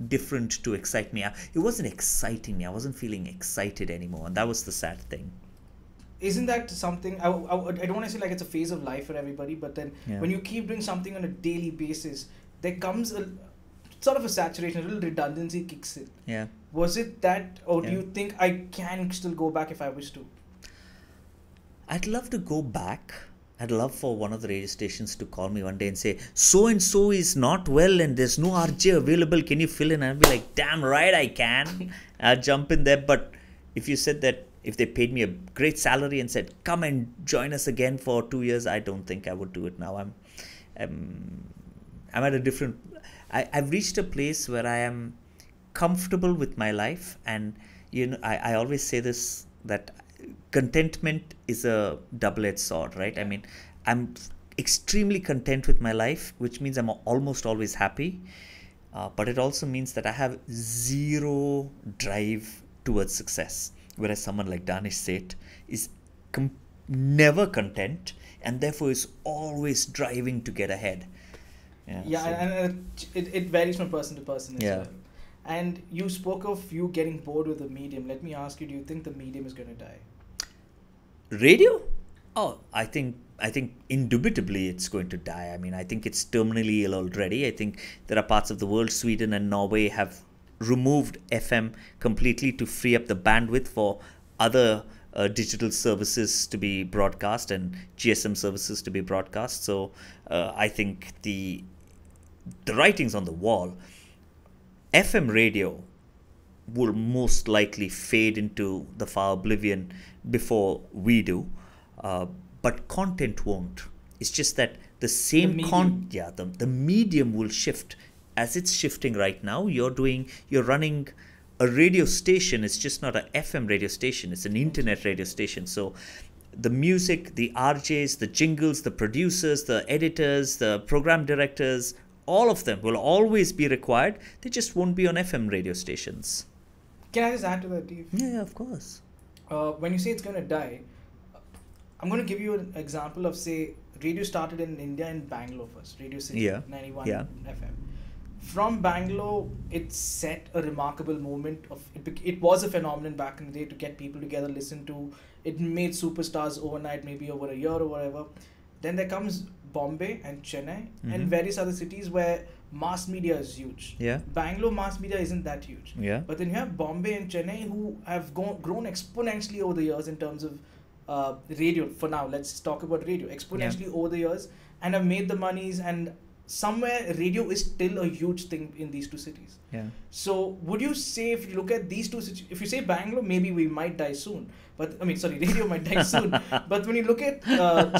B: different to excite me. It wasn't exciting me. I wasn't feeling excited anymore, and that was the sad thing.
A: Isn't that something, I don't want to say like it's a phase of life for everybody, but then when you keep doing something on a daily basis, there comes a sort of a saturation, a little redundancy kicks in.
B: Yeah.
A: Was it that, or do you think I can still go back if I wish to?
B: I'd love to go back. I'd love for one of the radio stations to call me one day and say, so and so is not well and there's no RJ available, can you fill in? And I'd be like, damn right I can. I'd jump in there. But if you said that, if they paid me a great salary and said, come and join us again for 2 years, I don't think I would do it now. I'm at a different, I've reached a place where I am comfortable with my life. And you know, I always say this, that contentment is a double-edged sword, right? I mean, I'm extremely content with my life, which means I'm almost always happy. But it also means that I have zero drive towards success. Whereas someone like Danish Seth is never content and therefore is always driving to get ahead.
A: And it varies from person to person as well. And you spoke of you getting bored with the medium. Let me ask you, do you think the medium is going to die?
B: Radio? Oh, I think indubitably it's going to die. I mean, I think it's terminally ill already. I think there are parts of the world, Sweden and Norway, have removed FM completely to free up the bandwidth for other digital services to be broadcast and GSM services to be broadcast. So I think the writing's on the wall. FM radio will most likely fade into the far oblivion before we do, but content won't. It's just that the same the medium will shift as it's shifting right now. You're running a radio station. It's just not an FM radio station. It's an internet radio station. So the music, the RJs, the jingles, the producers, the editors, the program directors, all of them will always be required. They just won't be on FM radio stations.
A: Can I just add to that, Steve?
B: Yeah, of course.
A: When you say it's going to die, I'm going to give you an example of, say, radio started in India and Bangalore first. Radio City, 91 FM. From Bangalore, it set a remarkable moment. It was a phenomenon back in the day to get people together, listen to. It made superstars overnight, maybe over a year or whatever. Then there comes Bombay and Chennai and
B: Mhm.
A: various other cities where mass media is huge.
B: Yeah.
A: Bangalore mass media isn't that huge.
B: Yeah.
A: But then you have Bombay and Chennai who have grown exponentially over the years in terms of radio. For now, let's talk about radio. Exponentially over the years and have made the monies, and somewhere radio is still a huge thing in these two cities.
B: Yeah.
A: So would you say, if you look at these two if you say Bangalore, maybe we might die soon. But I mean, sorry, radio might die soon. But when you look at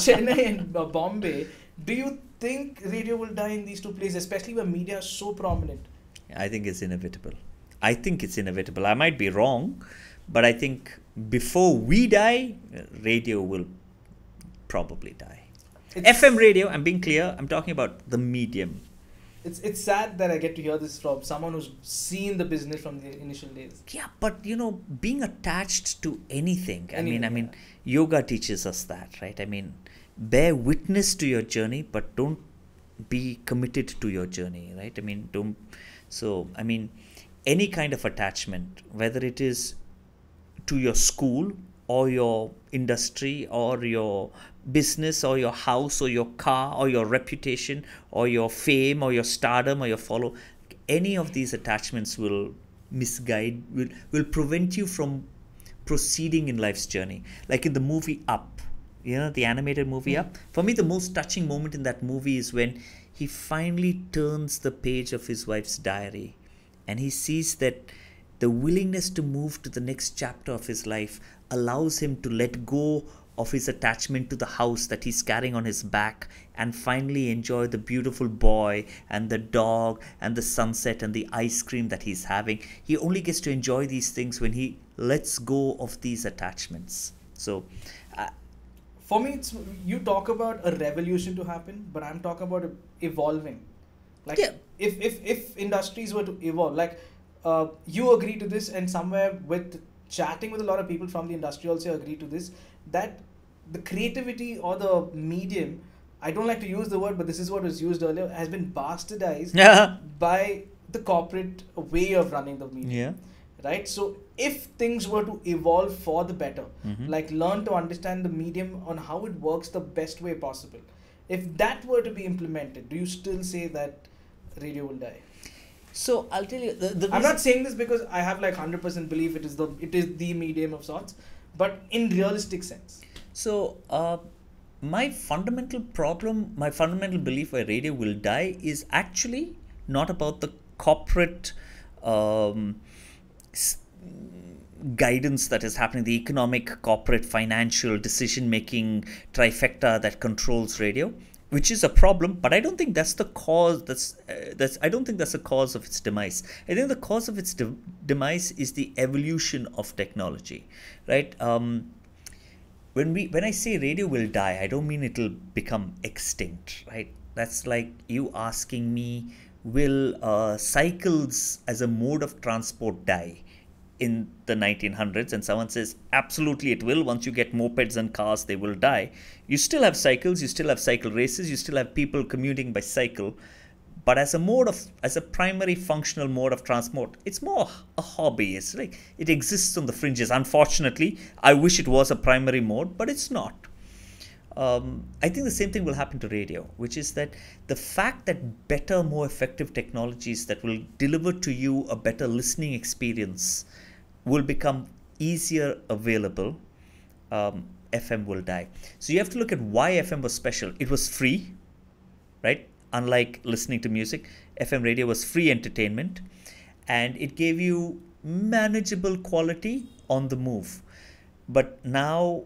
A: Chennai and Bombay, do you think radio will die in these two places, especially where media is so prominent?
B: I think it's inevitable. I think it's inevitable. I might be wrong, but I think before we die, radio will probably die. FM radio, I'm being clear, I'm talking about the medium.
A: It's sad that I get to hear this from someone who's seen the business from the initial days.
B: Yeah, but being attached to anything. I mean,
A: Yeah.
B: yoga teaches us that, right? I mean, bear witness to your journey, but don't be committed to your journey, right? I mean, any kind of attachment, whether it is to your school or your industry or your business or your house or your car or your reputation or your fame or your stardom or your follow, any of these attachments will misguide, will prevent you from proceeding in life's journey. Like in the movie Up, the animated movie Up. For me, the most touching moment in that movie is when he finally turns the page of his wife's diary and he sees that the willingness to move to the next chapter of his life allows him to let go of his attachment to the house that he's carrying on his back and finally enjoy the beautiful boy and the dog and the sunset and the ice cream that he's having. He only gets to enjoy these things when he lets go of these attachments. So
A: for me, you talk about a revolution to happen, but I'm talking about evolving. Like if industries were to evolve, like you agree to this, and somewhere with chatting with a lot of people from the industry also agree to this, that the creativity or the medium, I don't like to use the word, but this is what was used earlier, has been bastardized by the corporate way of running the medium. Right? So if things were to evolve for the better, like learn to understand the medium on how it works the best way possible, if that were to be implemented, do you still say that radio will die?
B: So I'll tell you,
A: I'm not saying this because I have like 100% belief it is the medium of sorts, but in realistic sense.
B: So my fundamental belief why radio will die is actually not about the corporate guidance that is happening, the economic, corporate, financial decision-making trifecta that controls radio, which is a problem, but I don't think that's the cause. I don't think that's the cause of its demise. I think the cause of its demise is the evolution of technology, right? When I say radio will die, I don't mean it'll become extinct, right? That's like you asking me, will cycles as a mode of transport die in the 1900s? And someone says, absolutely it will. Once you get mopeds and cars, they will die. You still have cycles, you still have cycle races, you still have people commuting by cycle. But as a primary functional mode of transport, it's more a hobby. It's like it exists on the fringes. Unfortunately, I wish it was a primary mode, but it's not. I think the same thing will happen to radio, which is that the fact that better, more effective technologies that will deliver to you a better listening experience will become easier available, FM will die. So you have to look at why FM was special. It was free, right? Unlike listening to music, FM radio was free entertainment, and it gave you manageable quality on the move. But now,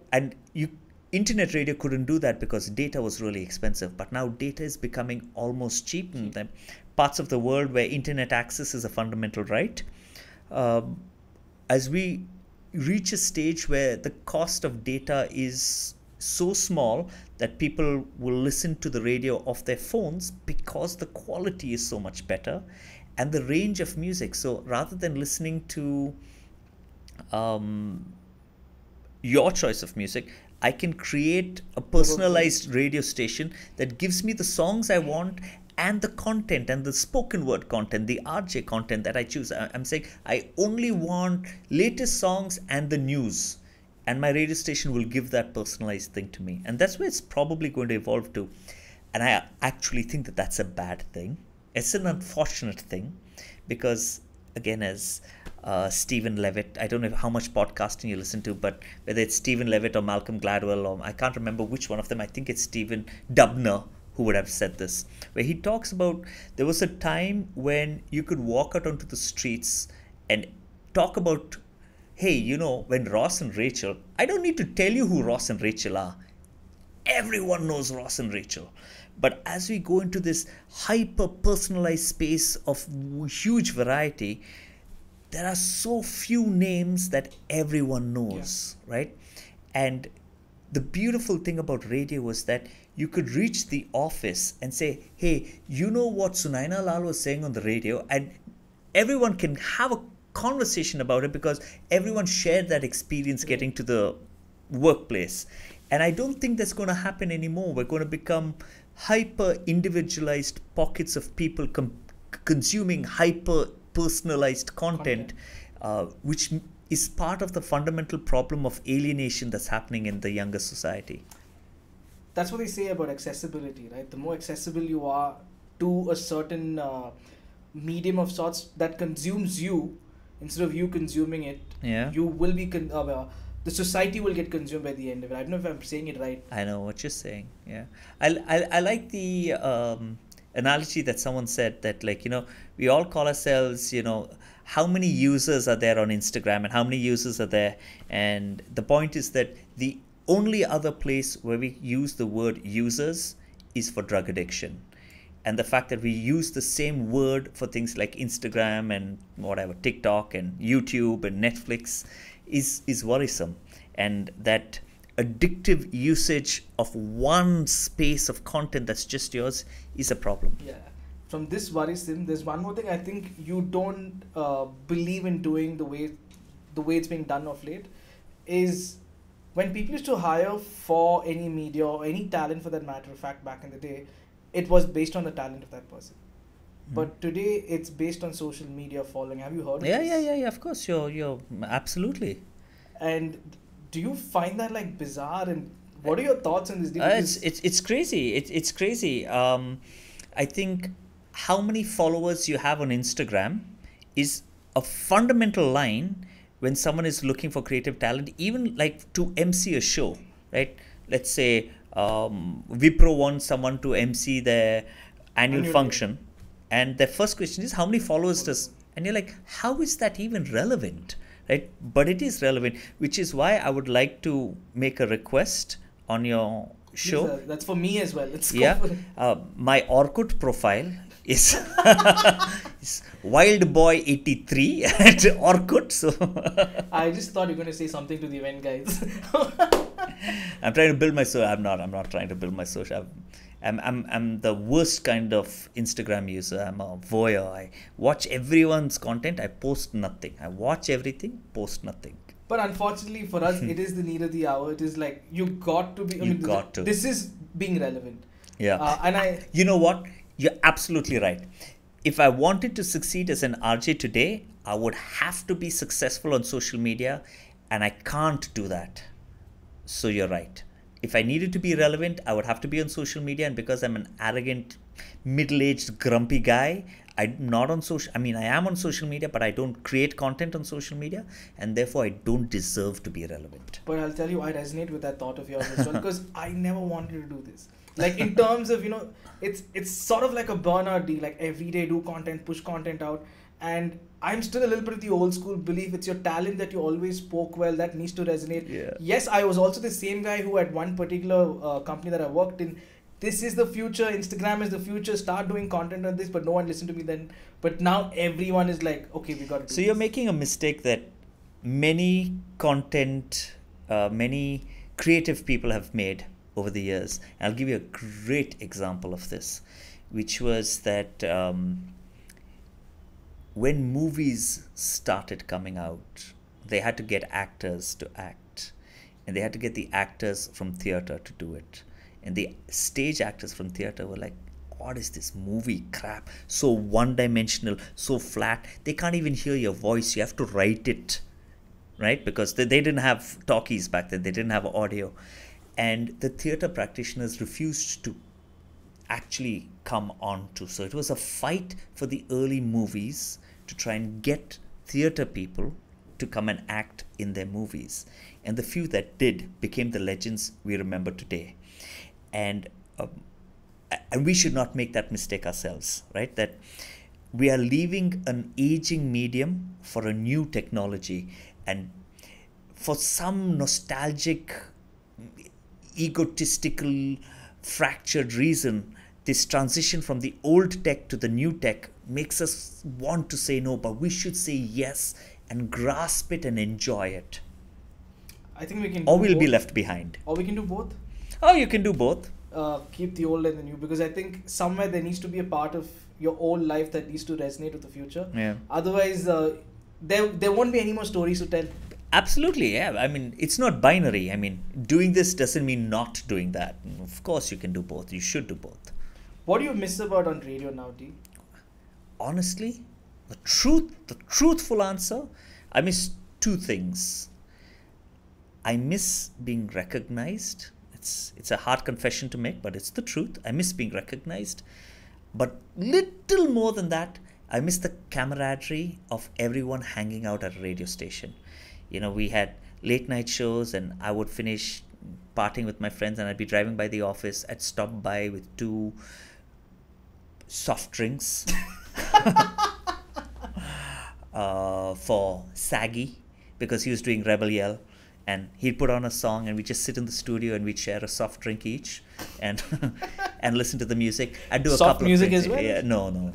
B: internet radio couldn't do that because data was really expensive. But now data is becoming almost cheap in the parts of the world where internet access is a fundamental right. As we reach a stage where the cost of data is so small that people will listen to the radio off their phones because the quality is so much better and the range of music. So rather than listening to your choice of music, I can create a personalized radio station that gives me the songs I want and the content and the spoken word content, the RJ content that I choose. I'm saying I only want latest songs and the news. and my radio station will give that personalized thing to me. And that's where it's probably going to evolve to. And I actually think that that's a bad thing. It's an unfortunate thing because, again, as Stephen Levitt, I don't know how much podcasting you listen to, but whether it's Stephen Levitt or Malcolm Gladwell, or I can't remember which one of them, I think it's Stephen Dubner who would have said this, where he talks about there was a time when you could walk out onto the streets and talk about, hey, when Ross and Rachel, I don't need to tell you who Ross and Rachel are. Everyone knows Ross and Rachel. But as we go into this hyper-personalized space of huge variety, there are so few names that everyone knows, right? And the beautiful thing about radio was that you could reach the office and say, hey, you know what Sunaina Lal was saying on the radio? And everyone can have a conversation about it because everyone shared that experience getting to the workplace. And I don't think that's going to happen anymore. We're going to become hyper individualized pockets of people consuming hyper personalized content. Which is part of the fundamental problem of alienation that's happening in the younger society.
A: That's what they say about accessibility, right? The more accessible you are to a certain medium of sorts that consumes you instead of you consuming it, you will be the society will get consumed by the end of it. I don't know if I'm saying it right.
B: I know what you're saying. Yeah, I like the analogy that someone said that, like, we all call ourselves, how many users are there on Instagram and how many users are there, and the point is that the only other place where we use the word users is for drug addiction. And the fact that we use the same word for things like Instagram and whatever, TikTok and YouTube and Netflix is worrisome. And that addictive usage of one space of content that's just yours is a problem.
A: Yeah. From this worrisome, there's one more thing I think you don't believe in doing the way it's being done of late, is when people used to hire for any media or any talent for that matter of fact back in the day, it was based on the talent of that person. But today it's based on social media following. Have you heard of this?
B: Yeah, of course. You're absolutely.
A: And do you find that like bizarre, and what are your thoughts on this?
B: It's crazy. It's crazy. I think how many followers you have on Instagram is a fundamental line when someone is looking for creative talent, even like to MC a show, right? Let's say Wipro wants someone to MC their annual function, and their first question is, how many followers does, and you're like, how is that even relevant, right? But it is relevant, which is why I would like to make a request on your show.
A: That's for me as well.
B: My Orkut profile is wildboy83 at Orkut. So
A: I just thought you were going to say something to the event guys.
B: I'm trying to build my social. I'm not trying to build my social. I'm the worst kind of Instagram user. I'm a voyeur. I watch everyone's content. I post nothing. I watch everything, post nothing.
A: But unfortunately for us, it is the need of the hour. It is like you got to be. This is being relevant.
B: Yeah. You know what? You're absolutely right. If I wanted to succeed as an RJ today, I would have to be successful on social media, and I can't do that. So you're right. If I needed to be relevant, I would have to be on social media, and because I'm an arrogant, middle-aged, grumpy guy, I'm not on social. I mean, I am on social media, but I don't create content on social media, and therefore I don't deserve to be relevant.
A: But I'll tell you, I resonate with that thought of yours as well, because I never wanted to do this. Like in terms of, it's sort of like a burnout deal. Like every day do content, push content out. And I'm still a little bit of the old school belief. It's your talent that you always spoke well that needs to resonate.
B: Yeah.
A: Yes, I was also the same guy who at one particular company that I worked in, this is the future, Instagram is the future, start doing content on this, but no one listened to me then. But now everyone is like, okay, we got to do
B: So you're making a mistake that many creative people have made over the years. I'll give you a great example of this, which was that when movies started coming out, they had to get actors to act, and they had to get the actors from theater to do it. And the stage actors from theater were like, what is this movie crap? So one-dimensional, so flat. They can't even hear your voice. You have to write it. right? Because they didn't have talkies back then, they didn't have audio. And the theatre practitioners refused to actually come on to. So it was a fight for the early movies to try and get theatre people to come and act in their movies. And the few that did became the legends we remember today. And we should not make that mistake ourselves, right? That we are leaving an aging medium for a new technology. And for some nostalgic, egotistical, fractured reason, this transition from the old tech to the new tech makes us want to say no, but we should say yes and grasp it and enjoy it.
A: I think we can.
B: Or we'll be left behind.
A: Or we can do both.
B: Oh, you can do both.
A: Keep the old and the new, because I think somewhere there needs to be a part of your old life that needs to resonate with the future.
B: Yeah.
A: Otherwise, there won't be any more stories to tell.
B: Absolutely, yeah. I mean, it's not binary. I mean, doing this doesn't mean not doing that. Of course, you can do both. You should do both.
A: What do you miss about on radio now, D?
B: Honestly, the truthful answer, I miss two things. I miss being recognized. It's a hard confession to make, but it's the truth. I miss being recognized. But little more than that, I miss the camaraderie of everyone hanging out at a radio station. You know, we had late night shows and I would finish partying with my friends and I'd be driving by the office. I'd stop by with 2 soft drinks for Saggy, because he was doing Rebel Yell. And he'd put on a song and we'd just sit in the studio and we'd share a soft drink each and and listen to the music. I'd do a
A: soft
B: couple
A: music
B: of things.
A: as well?
B: Yeah, no.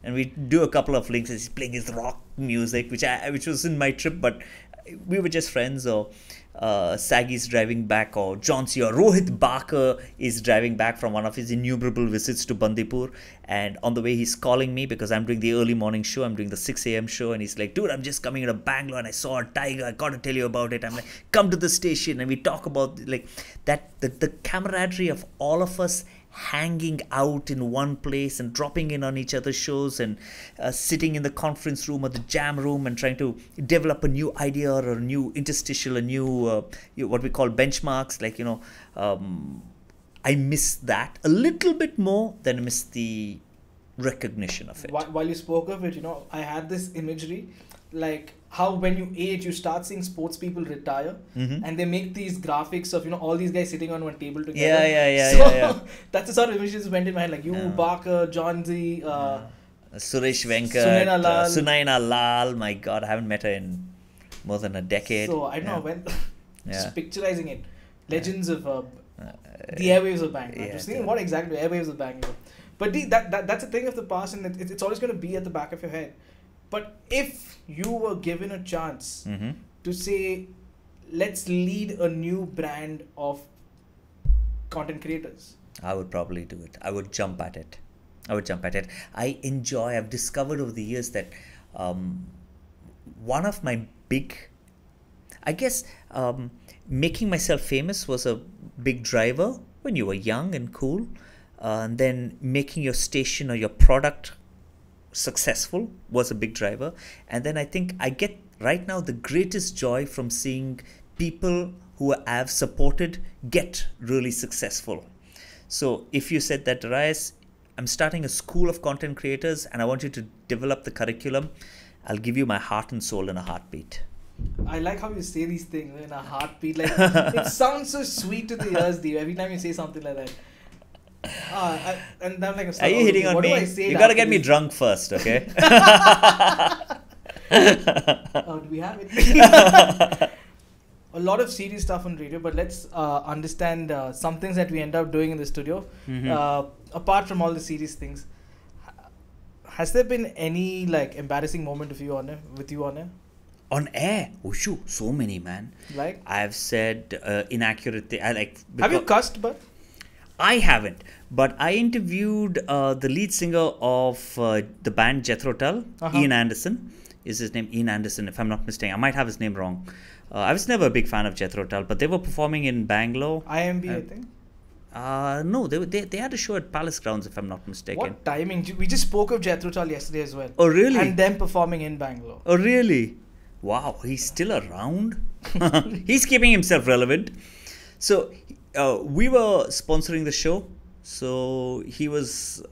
B: And we'd do a couple of links as he's playing his rock music, which was in my trip, but we were just friends. Or Saggy's driving back, or Johnsy or Rohit Barker is driving back from one of his innumerable visits to Bandipur, and on the way he's calling me because I'm doing the early morning show, I'm doing the 6 a.m. show, and he's like, dude, I'm just coming into Bangalore and I saw a tiger, I gotta tell you about it. I'm like, come to the station, and we talk about like that, the camaraderie of all of us hanging out in one place and dropping in on each other's shows and sitting in the conference room or the jam room and trying to develop a new idea or a new interstitial, a new what we call benchmarks. Like, I miss that a little bit more than I miss the recognition of it.
A: While you spoke of it, I had this imagery, like how when you age, you start seeing sports people retire, and they make these graphics of all these guys sitting on one table together.
B: Yeah.
A: That's the sort of image that went in my head, like you, Barker, John Z,
B: Suresh Venkat, Sunaina Lal. My God, I haven't met her in more than a decade.
A: So I don't know when. Just picturizing it, legends of the airwaves of Bangalore. Just thinking what exactly airwaves of Bangalore. But that's a thing of the past, and it's always going to be at the back of your head. But if you were given a chance to say, let's lead a new brand of content creators,
B: I would probably do it. I would jump at it. I've discovered over the years that one of my big, I guess, making myself famous was a big driver when you were young and cool. And then making your station or your product successful was a big driver. And then I think I get right now the greatest joy from seeing people who I have supported get really successful. So if you said that, Darius, I'm starting a school of content creators and I want you to develop the curriculum, I'll give you my heart and soul in a heartbeat.
A: I like how you say these things in a heartbeat. Like it sounds so sweet to the ears, Dave, every time you say something like that. And I'm like,
B: are you hitting on me? You gotta get me drunk first, okay?
A: Do we have it? A lot of serious stuff on radio, but let's understand some things that we end up doing in the studio. Apart from all the serious things, has there been any embarrassing moment with you on air?
B: On air? Oh shoot, so many, man.
A: Like?
B: I've said inaccurate things.
A: Have you cussed, but?
B: I haven't, but I interviewed the lead singer of the band Jethro Tull, Ian Anderson. Is his name Ian Anderson, if I'm not mistaken? I might have his name wrong. I was never a big fan of Jethro Tull, but they were performing in Bangalore.
A: IMB, I think?
B: No, they had a show at Palace Grounds, if I'm not mistaken.
A: What timing? We just spoke of Jethro Tull yesterday as well.
B: Oh, really?
A: And them performing in Bangalore.
B: Oh, really? Wow, he's still around? He's keeping himself relevant. So we were sponsoring the show. So he was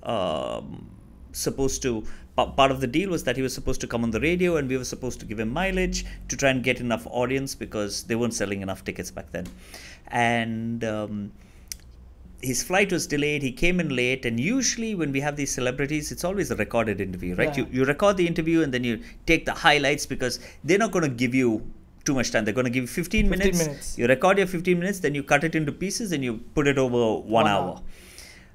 B: supposed to, part of the deal was that he was supposed to come on the radio and we were supposed to give him mileage to try and get enough audience because they weren't selling enough tickets back then. And his flight was delayed. He came in late, and usually when we have these celebrities, it's always a recorded interview, right?
A: Yeah.
B: You record the interview and then you take the highlights because they're not going to give you too much time. They're going to give you 15 minutes. You record your 15 minutes, then you cut it into pieces and you put it over 1 hour.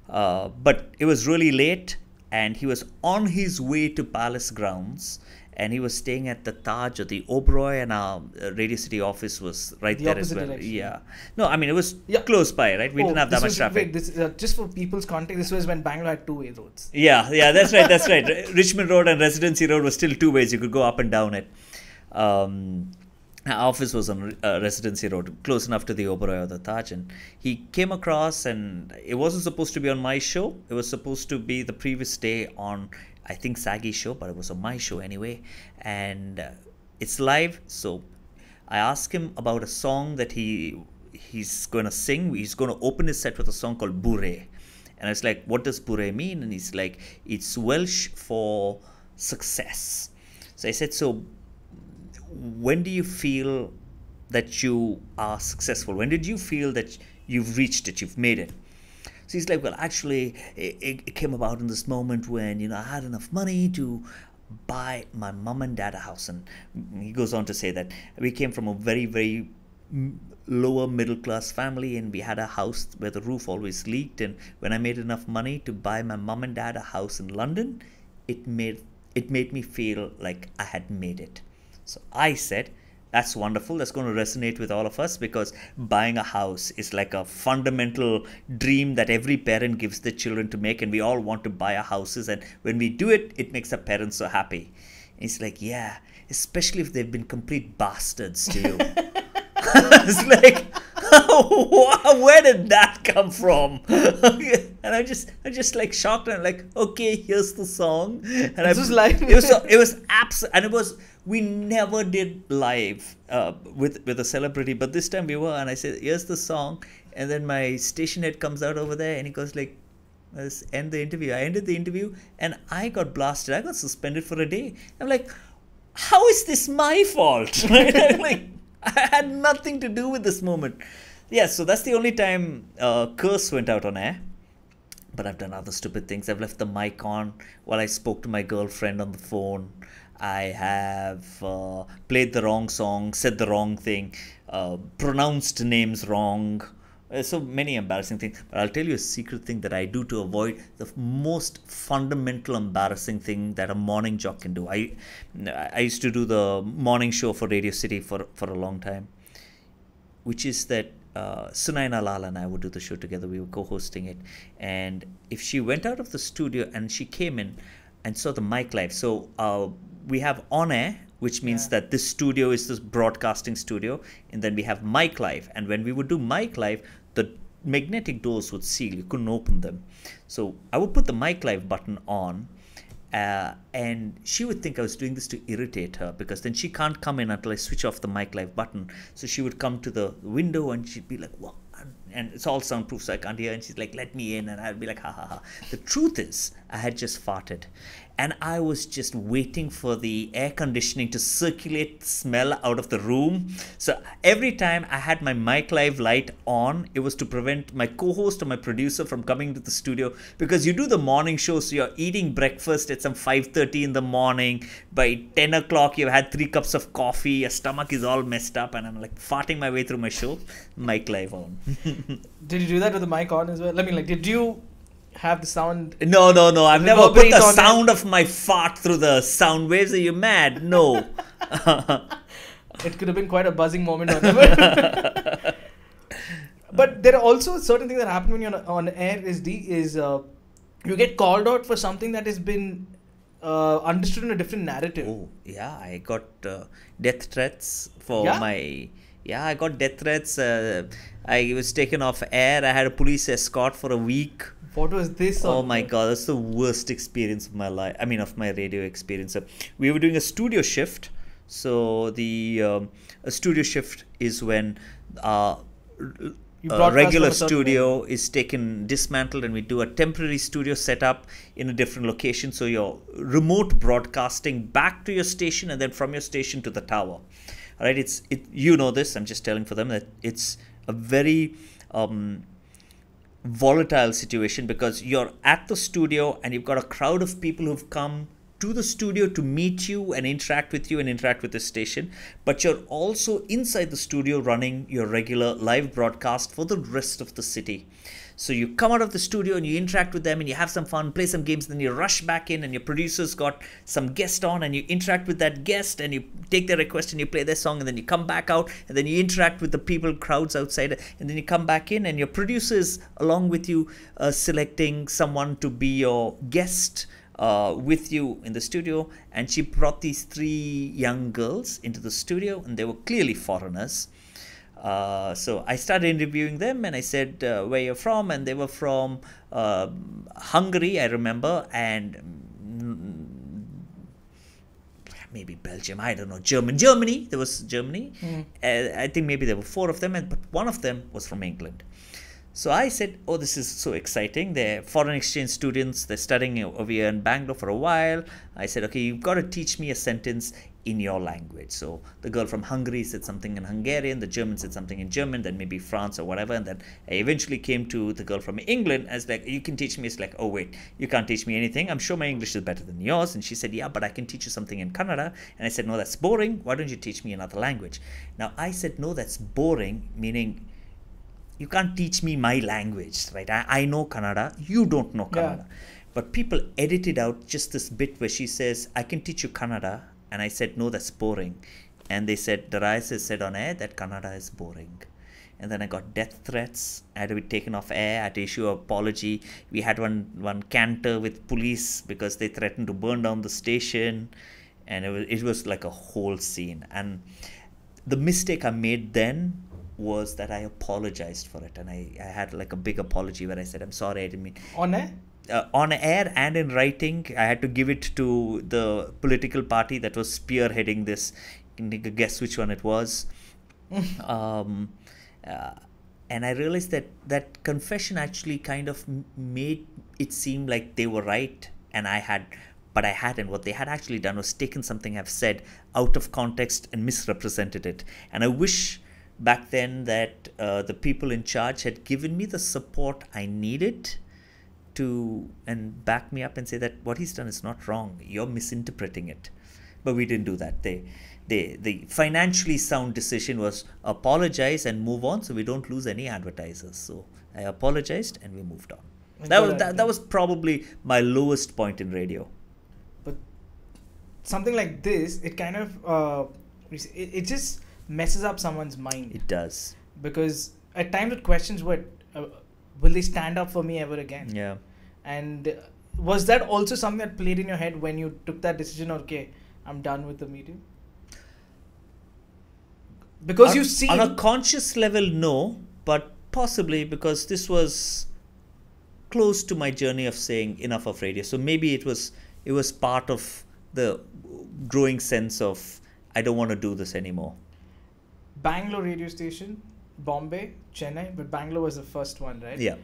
B: But it was really late, and he was on his way to Palace grounds. And he was staying at the Taj or the Oberoi, and our Radio City office was right there as well.
A: Direction.
B: Yeah. No, I mean, it was close by, right? We didn't have that much traffic.
A: Wait, just for people's context, this was when Bangalore had two-way roads.
B: Yeah, that's right, that's right. Richmond Road and Residency Road was still two ways. You could go up and down it. Our office was on Residency Road, close enough to the Oberoi or the Taj. And he came across, and it wasn't supposed to be on my show. It was supposed to be the previous day on, I think, Saggy's show, but it was on my show anyway. And it's live. So I asked him about a song that he's going to sing. He's going to open his set with a song called Bure. And I was like, what does Bure mean? And he's like, it's Welsh for success. So I said, so when do you feel that you are successful? When did you feel that you've reached it, you've made it? So he's like, well, actually, it came about in this moment when, I had enough money to buy my mom and dad a house. And he goes on to say that we came from a very, very lower middle class family, and we had a house where the roof always leaked. And when I made enough money to buy my mom and dad a house in London, it made me feel like I had made it. So I said, that's wonderful. That's going to resonate with all of us, because buying a house is like a fundamental dream that every parent gives their children to make. And we all want to buy our houses. And when we do it, it makes our parents so happy. And he's like, yeah, especially if they've been complete bastards to you. It's like, where did that come from? And I just like shocked, and I'm like, okay, here's the song. And
A: this was live.
B: It was and it was, we never did live with a celebrity, but this time we were. And I said, here's the song. And then my station head comes out over there, and he goes like, let's end the interview. I ended the interview, and I got blasted. I got suspended for a day. I'm like, how is this my fault? Right? I'm like, I had nothing to do with this moment. Yeah, so that's the only time curse went out on air. But I've done other stupid things. I've left the mic on while I spoke to my girlfriend on the phone. I have played the wrong song, said the wrong thing, pronounced names wrong. So many embarrassing things. But I'll tell you a secret thing that I do to avoid the most fundamental embarrassing thing that a morning jock can do. I used to do the morning show for Radio City for a long time, which is that Sunawala and I would do the show together. We were co-hosting it. And if she went out of the studio and she came in and saw the mic live, so we have on air, which means that this studio is this broadcasting studio, and then we have mic live. And when we would do mic live, the magnetic doors would seal. You couldn't open them. So I would put the mic live button on, and she would think I was doing this to irritate her, because then she can't come in until I switch off the mic live button. So she would come to the window and she'd be like, what? And it's all soundproof, so I can't hear. And she's like, let me in. And I'd be like, ha ha ha. The truth is, I had just farted. And I was just waiting for the air conditioning to circulate the smell out of the room. So every time I had my mic live light on, it was to prevent my co-host or my producer from coming to the studio. Because you do the morning show, so you're eating breakfast at some 5:30 in the morning. By 10 o'clock, you've had 3 cups of coffee. Your stomach is all messed up. And I'm like farting my way through my show. Mic live on.
A: Did you do that with the mic on as well? I mean, like, did you have the sound?
B: No. I've never put the sound of my fart through the sound waves. Are you mad? No.
A: It could have been quite a buzzing moment on it. But there are also certain things that happen when you're on air. You get called out for something that has been understood in a different narrative.
B: Oh, yeah. I got death threats for my... Yeah, I got death threats. I was taken off air. I had a police escort for a week.
A: What was this?
B: Oh my God, that's the worst experience of my life. I mean, of my radio experience. We were doing a studio shift. So a studio shift is when
A: You
B: a
A: broadcast
B: regular
A: from a certain
B: studio is dismantled, and we do a temporary studio setup in a different location. So you're remote broadcasting back to your station, and then from your station to the tower. All right, you know this. I'm just telling for them that it's a very volatile situation, because you're at the studio and you've got a crowd of people who've come to the studio to meet you and interact with the station, but you're also inside the studio running your regular live broadcast for the rest of the city. So you come out of the studio and you interact with them and you have some fun, play some games, then you rush back in and your producer's got some guest on and you interact with that guest and you take their request and you play their song, and then you come back out and then you interact with the crowds outside, and then you come back in and your producer is along with you selecting someone to be your guest with you in the studio. And she brought these 3 young girls into the studio, and they were clearly foreigners. So I started interviewing them, and I said, where you're from, and they were from Hungary, I remember, and maybe Belgium, I don't know, Germany, there was Germany. I think maybe there were 4 of them, but one of them was from England. So I said, oh, this is so exciting. They're foreign exchange students. They're studying over here in Bangalore for a while. I said, okay, you've got to teach me a sentence in your language. So the girl from Hungary said something in Hungarian. The German said something in German, then maybe France or whatever. And then I eventually came to the girl from England. I was like, you can teach me. It's like, oh, wait, you can't teach me anything. I'm sure my English is better than yours. And she said, yeah, but I can teach you something in Kannada. And I said, no, that's boring. Why don't you teach me another language? Now, I said, no, that's boring, meaning you can't teach me my language, right? I know Kannada, you don't know Kannada. Yeah. But people edited out just this bit where she says, I can teach you Kannada. And I said, no, that's boring. And they said, Darius has said on air that Kannada is boring. And then I got death threats. I had to be taken off air. I had to issue an apology. We had one canter with police because they threatened to burn down the station. And it was like a whole scene. And the mistake I made then was that I apologized for it, and I had like a big apology where I said, I'm sorry, I didn't mean...
A: On air?
B: On air and in writing. I had to give it to the political party that was spearheading this. Can you guess which one it was? And I realized that confession actually kind of made it seem like they were right and I had... But I hadn't. What they had actually done was taken something I've said out of context and misrepresented it. And I wish back then that the people in charge had given me the support I needed to and back me up and say that what he's done is not wrong. You're misinterpreting it. But we didn't do that. The financially sound decision was apologize and move on so we don't lose any advertisers. So I apologized and we moved on. That was probably my lowest point in radio.
A: But something like this, it kind of it just messes up someone's mind.
B: It does.
A: Because at times it questions will they stand up for me ever again?
B: Yeah.
A: And was that also something that played in your head when you took that decision, okay, I'm done with the medium? Because you see...
B: On a conscious level, no. But possibly because this was close to my journey of saying enough of radio. So maybe it was part of the growing sense of I don't want to do this anymore.
A: Bangalore radio station, Bombay, Chennai, but Bangalore was the first one, right?
B: Yeah.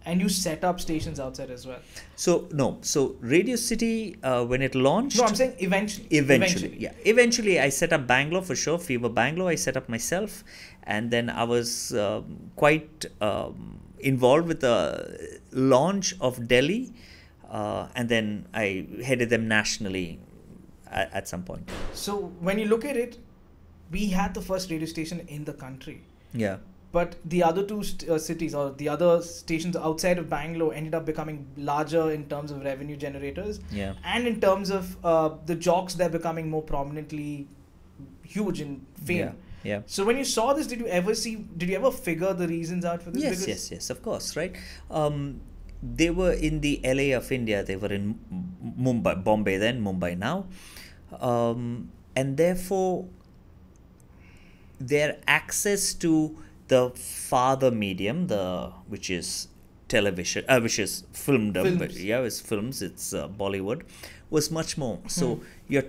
A: And you set up stations outside as well.
B: So Radio City, when it launched...
A: No, I'm saying eventually.
B: Yeah. Eventually, I set up Bangalore for sure. Fever Bangalore, I set up myself. And then I was quite involved with the launch of Delhi. And then I headed them nationally at some point.
A: So when you look at it, we had the first radio station in the country.
B: Yeah.
A: But the other two cities or the other stations outside of Bangalore ended up becoming larger in terms of revenue generators.
B: Yeah.
A: And in terms of the jocks, they're becoming more prominently huge in fame.
B: Yeah. Yeah.
A: So when you saw this, did you ever figure the reasons out for this?
B: Yes, of course, right? They were in the LA of India. They were in Bombay then, Mumbai now. And therefore, their access to the father medium, which is television, which is filmed, it's films, it's Bollywood, was much more. So you're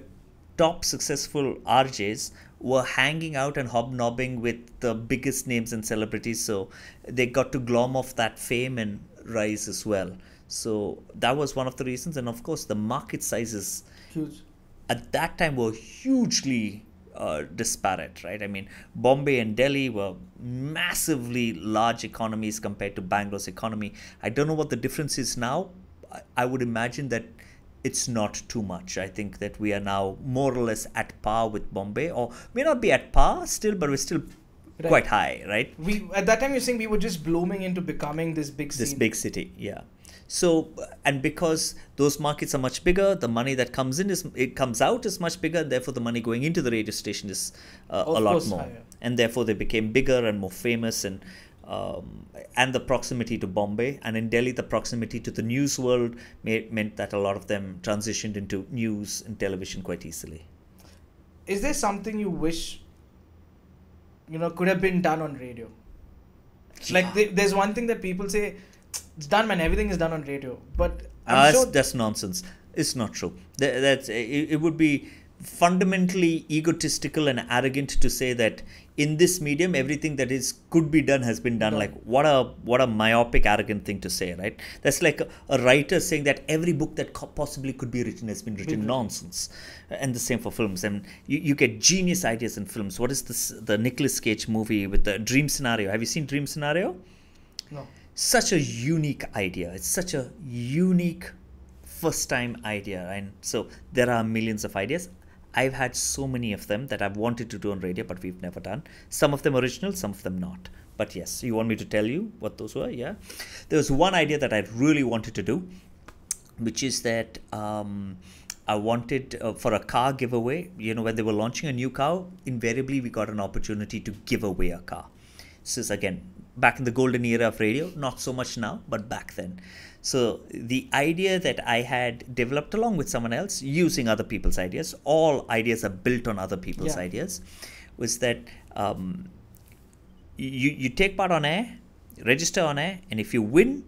B: top successful RJs were hanging out and hobnobbing with the biggest names and celebrities. So they got to glom off that fame and rise as well. So that was one of the reasons. And of course, the market sizes
A: Huge.
B: at that time were hugely disparate, right? I mean, Bombay and Delhi were massively large economies compared to Bangalore's economy. I don't know what the difference is now. I would imagine that it's not too much. I think that we are now more or less at par with Bombay, or may not be at par still, but we're still quite high, right?
A: We at that time you're saying we were just blooming into becoming this big city.
B: This big city, yeah. So, and because those markets are much bigger, the money that comes in it comes out is much bigger. Therefore, the money going into the radio station is a lot more,
A: higher.
B: And therefore they became bigger and more famous. And the proximity to Bombay, and in Delhi, the proximity to the news world meant that a lot of them transitioned into news and television quite easily.
A: Is there something you wish, could have been done on radio? Like there's one thing that people say, it's done, man. Everything is done on radio, but I'm sure
B: that's nonsense. It's not true. It would be fundamentally egotistical and arrogant to say that in this medium everything that could be done has been done.
A: No.
B: Like what a myopic, arrogant thing to say, right? That's like a writer saying that every book that possibly could be written has been written. Nonsense. And the same for films. And you get genius ideas in films. What is this? The Nicolas Cage movie with the Dream Scenario. Have you seen Dream Scenario?
A: No.
B: Such a unique idea. It's such a unique first time idea. And so there are millions of ideas. I've had so many of them that I've wanted to do on radio, but we've never done. Some of them original, some of them not. But yes, you want me to tell you what those were? Yeah. There was one idea that I really wanted to do, which is that I wanted for a car giveaway. When they were launching a new car, invariably we got an opportunity to give away a car. This is again back in the golden era of radio, not so much now, but back then. So the idea that I had developed along with someone else using other people's ideas, all ideas are built on other people's ideas, was that you take part on air, register on air, and if you win,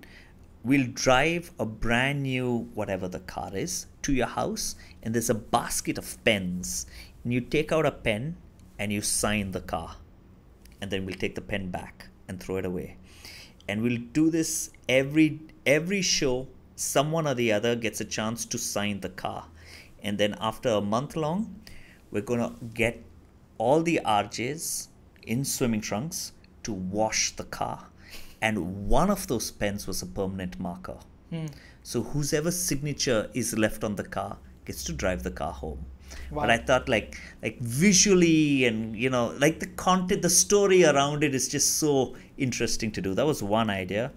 B: we'll drive a brand new, whatever the car is, to your house, and there's a basket of pens, and you take out a pen and you sign the car, and then we'll take the pen back and throw it away. And we'll do this every show. Someone or the other gets a chance to sign the car, and then after a month long, we're gonna get all the RJs in swimming trunks to wash the car, and one of those pens was a permanent marker. So whosever signature is left on the car gets to drive the car home. Wow. But I thought like visually and like the content, the story around it is just so interesting to do. That was one idea.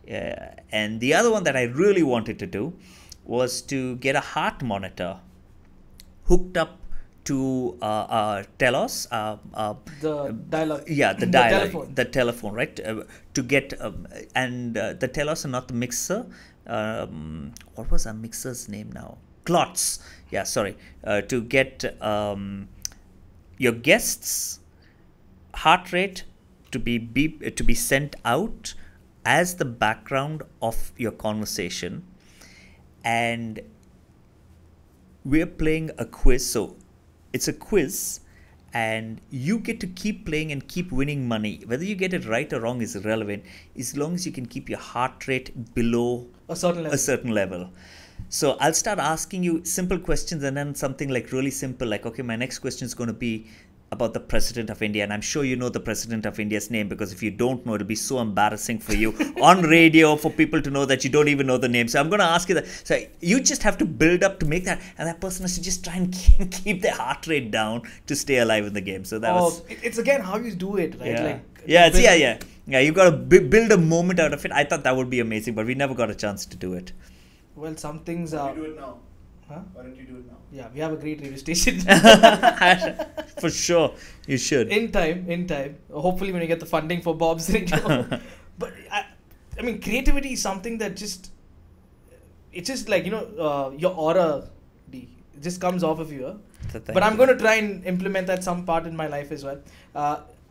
B: And the other one that I really wanted to do was to get a heart monitor hooked up to Telos.
A: The dial-up.
B: Yeah, the dial-up. The telephone, right? To get and the Telos and not the mixer. What was our mixer's name now? Clots. Yeah, sorry. To get your guests' heart rate to be sent out as the background of your conversation, and we're playing a quiz. So it's a quiz, and you get to keep playing and keep winning money. Whether you get it right or wrong is irrelevant, as long as you can keep your heart rate below a certain level. So I'll start asking you simple questions, and then something like really simple, like, okay, my next question is going to be about the President of India, and I'm sure you know the President of India's name, because if you don't know, it'll be so embarrassing for you on radio for people to know that you don't even know the name. So I'm going to ask you that. So you just have to build up to make that, and that person has to just try and keep their heart rate down to stay alive in the game. So that was...
A: It's again how you do it, right?
B: Yeah. You've got to build a moment out of it. I thought that would be amazing, but we never got a chance to do it.
A: Well, some things are...
C: Why don't you do it now?
A: Huh?
C: Why don't you do it now?
A: Yeah, we have a great radio station.
B: For sure, you should.
A: In time. Hopefully when you get the funding for Bob's radio. But I mean, creativity is something that it's just like, your aura, it just comes off of you. But I'm going to try and implement that some part in my life as well.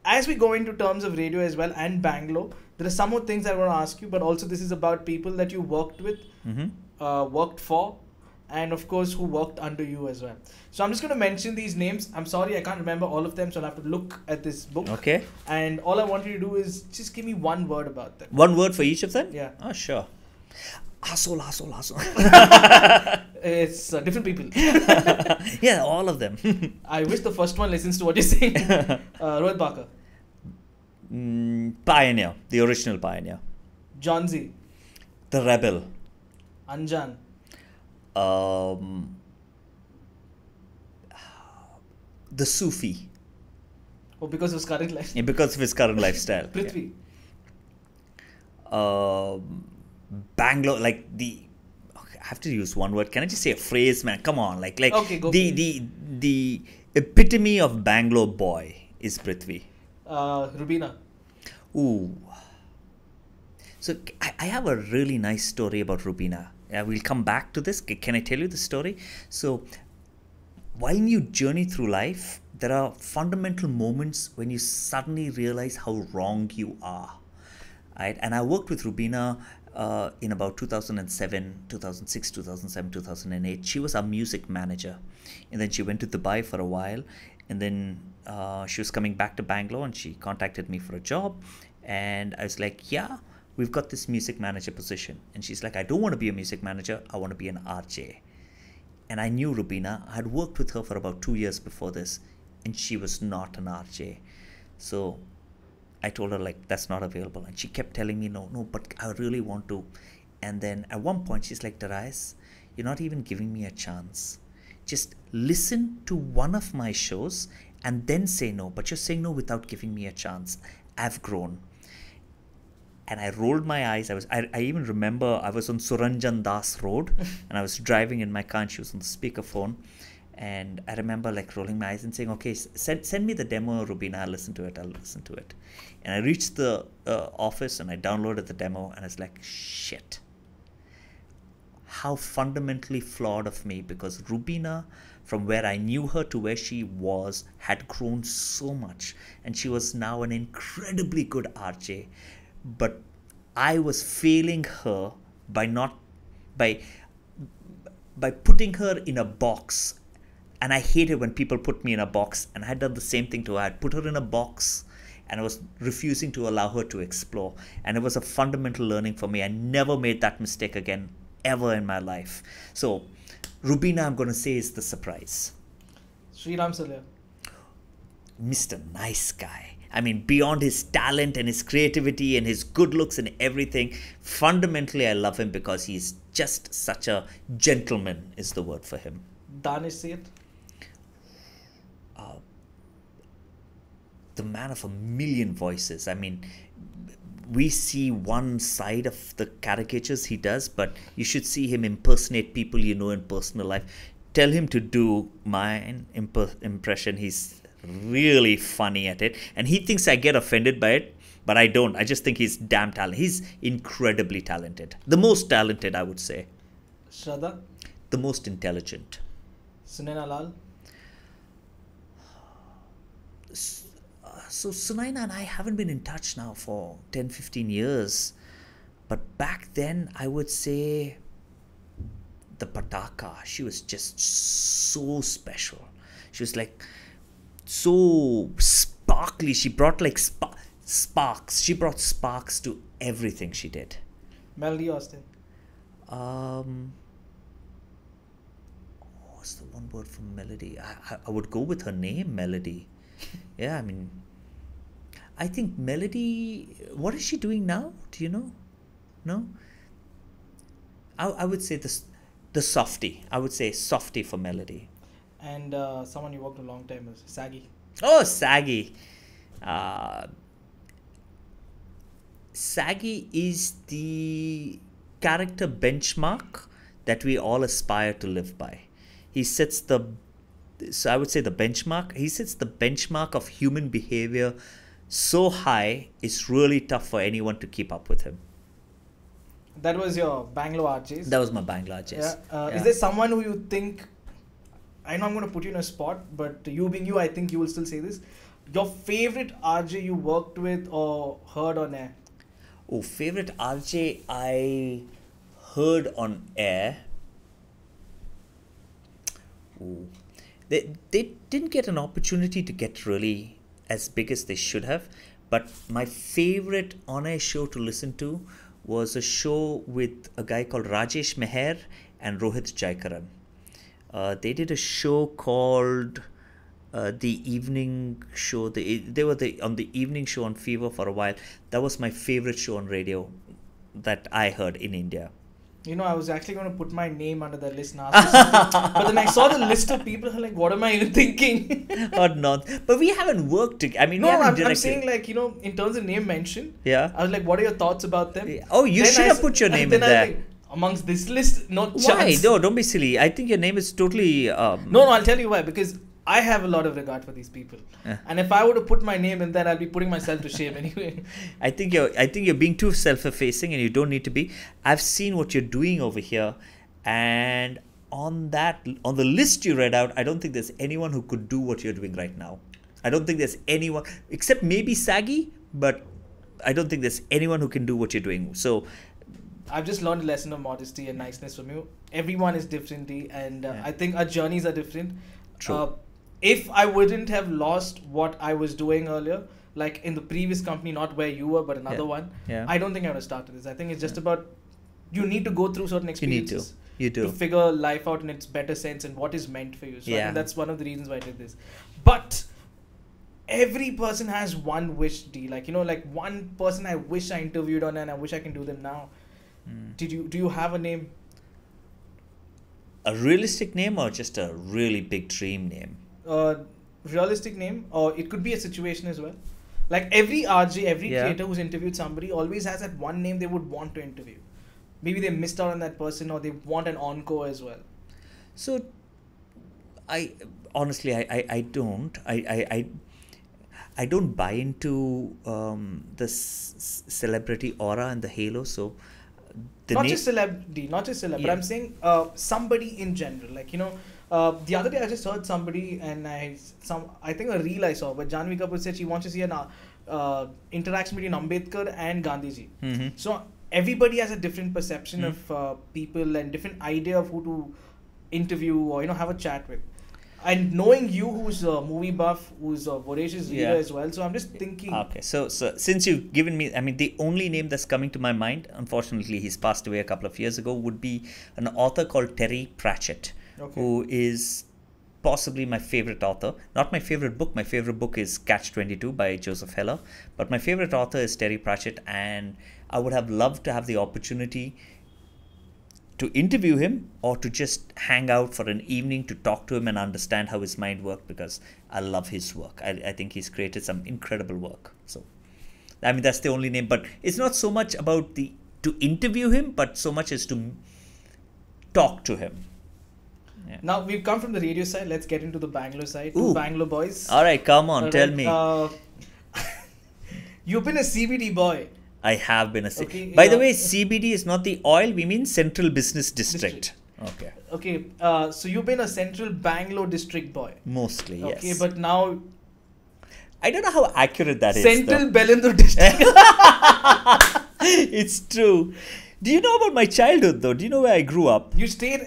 A: As we go into terms of radio as well and Bangalore, there are some more things I want to ask you, but also this is about people that you worked with, worked for, and of course who worked under you as well. So I'm just going to mention these names. I'm sorry I can't remember all of them, so I'll have to look at this book.
B: Okay.
A: And all I want you to do is just give me one word about them.
B: One word for each of them?
A: Yeah.
B: Oh, sure. Asshole.
A: It's different people.
B: Yeah, all of them.
A: I wish the first one listens to what you're saying. Rohit Barker.
B: Pioneer. The original pioneer.
A: John Z.
B: The rebel.
A: Anjan.
B: The Sufi.
A: Oh, because of his current life.
B: Yeah, because of his current lifestyle.
A: Prithvi.
B: Bangalore, like the. Okay, I have to use one word. Can I just say a phrase, man? Come on, like
A: Okay, go
B: the epitome of Bangalore boy is Prithvi.
A: Rubina.
B: Ooh. So I have a really nice story about Rubina. We'll come back to this. Can I tell you the story? So while you journey through life, there are fundamental moments when you suddenly realize how wrong you are. Right? And I worked with Rubina in about 2007, 2006, 2007, 2008. She was our music manager. And then she went to Dubai for a while. And then she was coming back to Bangalore and she contacted me for a job. And I was like, yeah, we've got this music manager position. And she's like, I don't want to be a music manager. I want to be an RJ. And I knew Rubina. I had worked with her for about 2 years before this. And she was not an RJ. So I told her, like, that's not available. And she kept telling me, no, but I really want to. And then at one point, she's like, Darius, you're not even giving me a chance. Just listen to one of my shows and then say no. But you're saying no without giving me a chance. I've grown. And I rolled my eyes. I even remember I was on Suranjan Das Road and I was driving in my car and she was on the speakerphone. And I remember like rolling my eyes and saying, okay, send me the demo, Rubina. I'll listen to it. And I reached the office and I downloaded the demo and I was like, shit. How fundamentally flawed of me, because Rubina, from where I knew her to where she was, had grown so much. And she was now an incredibly good RJ. But I was failing her by putting her in a box. And I hated when people put me in a box. And I had done the same thing to her. I had put her in a box and I was refusing to allow her to explore. And it was a fundamental learning for me. I never made that mistake again, ever in my life. So Rubina, I'm going to say, is the surprise.
A: Sriram Salya.
B: Mr. Nice Guy. I mean, beyond his talent and his creativity and his good looks and everything, fundamentally I love him because he's just such a gentleman is the word for him.
A: Danish Seth.
B: The man of a million voices. I mean, we see one side of the caricatures he does, but you should see him impersonate people you know in personal life. Tell him to do my impression. He's really funny at it. And he thinks I get offended by it, but I don't. I just think he's damn talented. He's incredibly talented. The most talented, I would say.
A: Shraddha.
B: The most intelligent.
A: Sunaina Lal.
B: So Sunaina and I haven't been in touch now for 10, 15 years. But back then, I would say the Pataka, she was just so special. She was like so sparkly. She brought like sparks. She brought sparks to everything she did.
A: Melody Austin.
B: What's the one word for Melody? I would go with her name, Melody. Yeah, I mean, I think Melody, what is she doing now? Do you know? No? I would say the softie. I would say softie for Melody.
A: And someone you worked a long time with, Saggy.
B: Oh, Saggy. Saggy is the character benchmark that we all aspire to live by. He sets the, so I would say the benchmark. He sets the benchmark of human behavior so high, it's really tough for anyone to keep up with him.
A: That was your Bangalore RJs.
B: That was my Bangalore RJs.
A: Yeah.
B: Yeah.
A: Is there someone who you think, I know I'm going to put you in a spot, but you being you, I think you will still say this. Your favorite RJ you worked with or heard on air?
B: Oh, favorite RJ I heard on air. Ooh. They didn't get an opportunity to get really as big as they should have. But my favorite on-air show to listen to was a show with a guy called Rajesh Meher and Rohit Jaikaran. They did a show called The Evening Show. They were on the evening show on Fever for a while. That was my favorite show on radio that I heard in India.
A: You know, I was actually going to put my name under the list now. But then I saw the list of people. I'm like, what am I even thinking?
B: Or not. But we haven't worked together. I mean,
A: no,
B: we haven't
A: I'm
B: directly...
A: saying, like, you know, in terms of name mention.
B: Yeah.
A: I was like, what are your thoughts about them?
B: Oh, you should have put your name in there.
A: Like, amongst this list, no chance.
B: Why? No, don't be silly. I think your name is totally...
A: No, I'll tell you why. Because I have a lot of regard for these people. And if I were to put my name in there, I'll be putting myself to shame anyway.
B: I think you're being too self-effacing, and you don't need to be. I've seen what you're doing over here, and on the list you read out, I don't think there's anyone who could do what you're doing right now. I don't think there's anyone, except maybe Saggy, but I don't think there's anyone who can do what you're doing. So
A: I've just learned a lesson of modesty and niceness from you. Everyone is differently, and I think our journeys are different.
B: True.
A: If I wouldn't have lost what I was doing earlier, like in the previous company, not where you were, but another one, I don't think I would have started this. I think it's just about, you need to go through certain experiences.
B: You do.
A: To figure life out in its better sense and what is meant for you. So I think that's one of the reasons why I did this. But every person has one wish, D. Like, you know, like one person I wish I interviewed on and I wish I can do them now. Do you have a name?
B: A realistic name or just a really big dream name?
A: Realistic name, or it could be a situation as well. Like every RJ, every creator who's interviewed somebody always has that one name they would want to interview. Maybe they missed out on that person, or they want an encore as well.
B: So, I honestly don't. I don't buy into the celebrity aura and the halo. So,
A: not just celebrity, but I'm saying somebody in general. Like, you know, the other day I just heard somebody, and I think a reel I saw, but Janvi Kapoor said she wants to see an interaction between Ambedkar and Gandhiji.
B: Mm-hmm.
A: So everybody has a different perception of people and different idea of who to interview or, you know, have a chat with. And knowing you, who's a movie buff, who's a voracious reader as well, so I'm just thinking.
B: Okay, so since you've given me, I mean, the only name that's coming to my mind, unfortunately, he's passed away a couple of years ago, would be an author called Terry Pratchett, who is possibly my favorite author. Not my favorite book. My favorite book is Catch-22 by Joseph Heller, but my favorite author is Terry Pratchett, and I would have loved to have the opportunity to interview him or to just hang out for an evening to talk to him and understand how his mind worked, because I love his work. I think he's created some incredible work. So, I mean, that's the only name, but it's not so much about to interview him, but so much as to talk to him. Yeah.
A: Now, we've come from the radio side. Let's get into the Bangalore side.
B: Ooh.
A: Two Bangalore boys.
B: All right, come on, tell me.
A: You've been a CBD boy.
B: I have been a CBD. Okay, by the way, CBD is not the oil. We mean Central Business District. Okay.
A: Okay. So you've been a Central Bangalore district boy.
B: Mostly, yes.
A: Okay, but now
B: I don't know how accurate that is.
A: Central Bellandur district.
B: It's true. Do you know about my childhood though? Do you know where I grew up?
A: You stayed,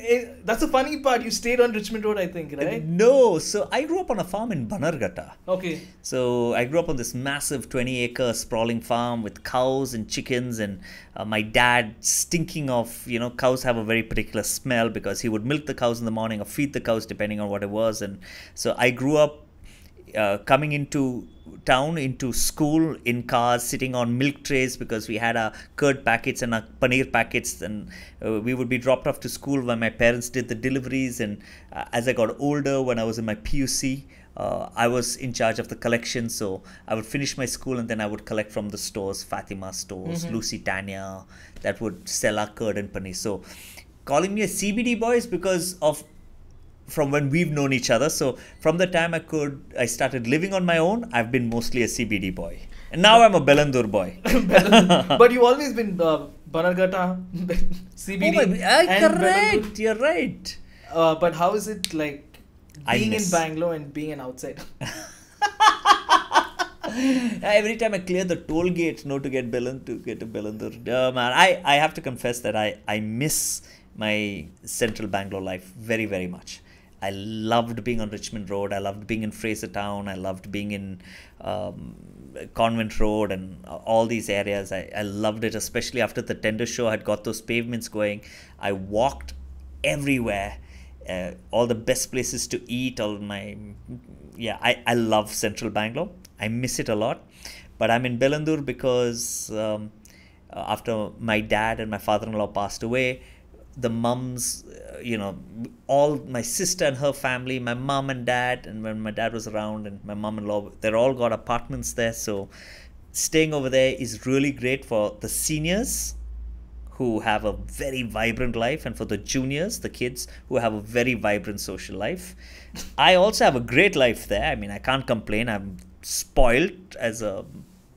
A: that's the funny part, you stayed on Richmond Road, I think, right?
B: No, so I grew up on a farm in Banarghatta.
A: Okay.
B: So I grew up on this massive 20-acre sprawling farm with cows and chickens, and my dad stinking of, you know, cows have a very particular smell because he would milk the cows in the morning or feed the cows depending on what it was. And so I grew up coming into town, into school in cars, sitting on milk trays because we had our curd packets and our paneer packets, and we would be dropped off to school when my parents did the deliveries. And as I got older, when I was in my PUC, I was in charge of the collection, so I would finish my school and then I would collect from the stores, Fatima stores, Lucy Tanya, that would sell our curd and paneer. So calling me a CBD boy is because of from when we've known each other. So from the time I started living on my own, I've been mostly a CBD boy. And now I'm a Bellandur boy.
A: But you've always been Banarghatta, CBD.
B: Correct, you're right.
A: But how is it like being in Bangalore and being an outsider?
B: Every time I clear the toll gate, to get to Bellandur. Man, I have to confess that I miss my central Bangalore life very, very much. I loved being on Richmond Road. I loved being in Frasertown. I loved being in Convent Road and all these areas. I loved it, especially after the tender show had got those pavements going. I walked everywhere, all the best places to eat. I love Central Bangalore. I miss it a lot. But I'm in Belandur because after my dad and my father-in-law passed away, the mums, all my sister and her family, my mom and dad, and when my dad was around and my mom-in-law, they're all got apartments there. So staying over there is really great for the seniors who have a very vibrant life, and for the juniors, the kids who have a very vibrant social life. I also have a great life there. I mean, I can't complain. I'm spoiled as a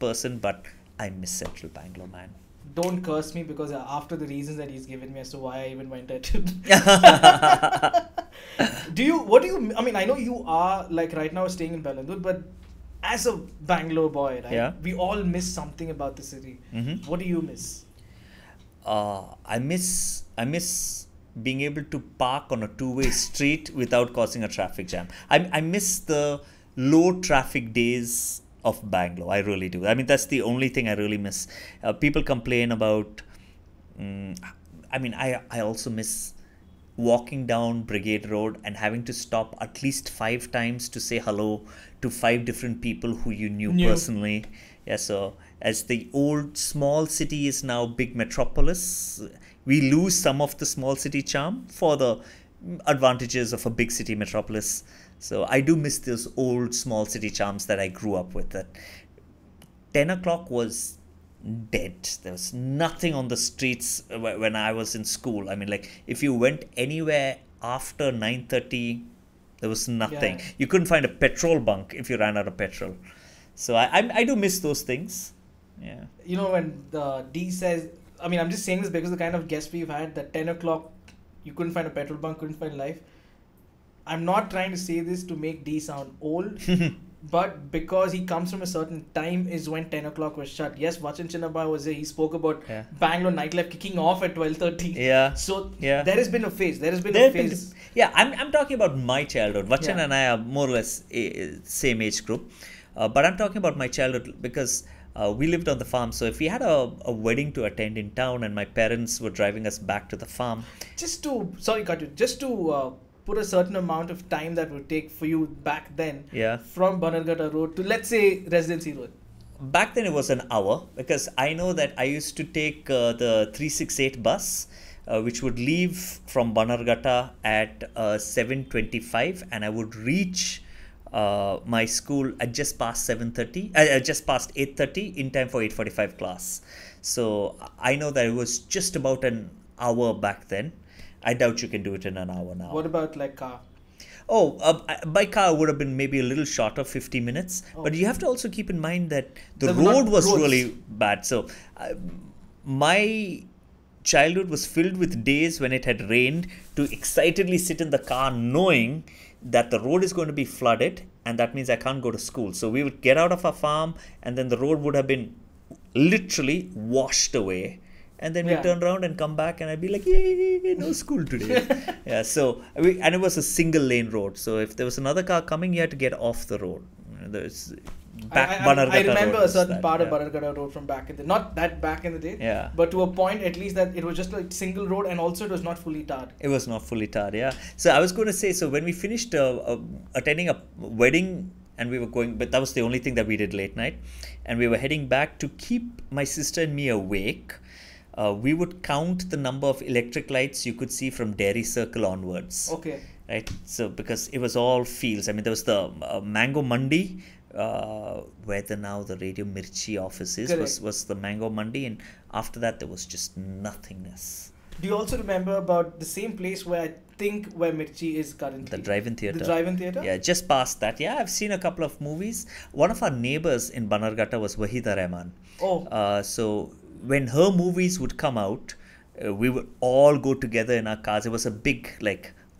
B: person, but I miss Central Bangalore, man.
A: Don't curse me, because after the reasons that he's given me as to why I even went at it. I mean, I know you are like right now staying in Belandur, but as a Bangalore boy, right?
B: Yeah.
A: We all miss something about the city.
B: Mm-hmm.
A: What do you miss?
B: I miss being able to park on a two-way street without causing a traffic jam. I miss the low traffic days of Bangalore. I really do. I mean, that's the only thing I really miss. People complain about. I also miss walking down Brigade Road and having to stop at least 5 times to say hello to 5 different people who you knew personally. Yeah, so as the old small city is now big metropolis, we lose some of the small city charm for the advantages of a big city metropolis. So I do miss those old small city charms that I grew up with. That 10 o'clock was dead. There was nothing on the streets when I was in school. I mean, like, if you went anywhere after 9:30, there was nothing.
A: Yeah.
B: You couldn't find a petrol bunk if you ran out of petrol. So I do miss those things. Yeah.
A: You know, when the D says, I mean, I'm just saying this because the kind of guest we've had, that 10 o'clock, you couldn't find a petrol bunk, couldn't find life. I'm not trying to say this to make D sound old, but because he comes from a certain time is when 10 o'clock was shut. Yes, Vachan Chinnabhai was there. He spoke about Bangalore nightlife kicking off at 12:30.
B: Yeah.
A: So
B: yeah.
A: there has been a phase.
B: I'm talking about my childhood. Vachan and I are more or less same age group. But I'm talking about my childhood because we lived on the farm. So if we had a wedding to attend in town and my parents were driving us back to the farm.
A: Just to put a certain amount of time that would take for you back then from Banargata Road to, let's say, Residency Road.
B: Back then it was an hour, because I know that I used to take the 368 bus, which would leave from Banargata at 7:25, and I would reach my school at just past 8:30 in time for 8:45 class. So I know that it was just about an hour back then. I doubt you can do it in an hour now.
A: What about like car?
B: By car would have been maybe a little shorter, 50 minutes. Oh. But you have to also keep in mind that the road was really bad. So my childhood was filled with days when it had rained to excitedly sit in the car knowing that the road is going to be flooded, and that means I can't go to school. So we would get out of our farm, and then the road would have been literally washed away. And then we turn around and come back, and I'd be like, yay, no school today. And it was a single lane road. So if there was another car coming, you had to get off the road.
A: I remember a certain part of Banargata Road from back in the, not that back in the day, but to a point at least that it was just like single road, and also it was not fully tarred.
B: It was not fully tarred, yeah. So I was going to say, so when we finished attending a wedding, and we were going, but that was the only thing that we did late night, and we were heading back to keep my sister and me awake. We would count the number of electric lights you could see from Dairy Circle onwards.
A: Okay.
B: Right. So because it was all fields. I mean, there was the Mango Mandi, where now the Radio Mirchi office is, was the Mango Mandi, and after that there was just nothingness.
A: Do you also remember about the same place where Mirchi is currently?
B: The drive-in theatre.
A: The drive-in theatre?
B: Yeah, just past that. Yeah, I've seen a couple of movies. One of our neighbours in Banargata was Wahida Rahman.
A: Oh.
B: So when her movies would come out, we would all go together in our cars. It was a big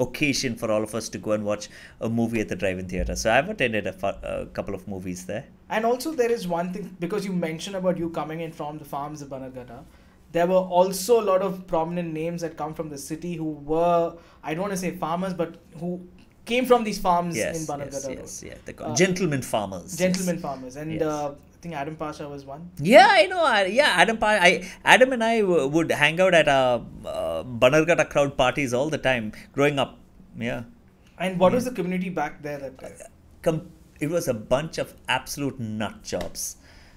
B: occasion for all of us to go and watch a movie at the drive-in theatre. So I've attended a couple of movies there. And
A: also there is one thing, because you mentioned about you coming in from the farms of Banargata, there were also a lot of prominent names that come from the city who were, I don't want to say farmers, but who came from these farms in
B: Yes,
A: Banargata Road.
B: yes, yeah. They're called gentleman farmers.
A: Gentleman farmers. And
B: Yes.
A: I think Adam Pasha was one.
B: Yeah, I know. Adam and I would hang out at Banargata crowd parties all the time growing up. Yeah.
A: And what was the community back there that
B: It was a bunch of absolute nut jobs.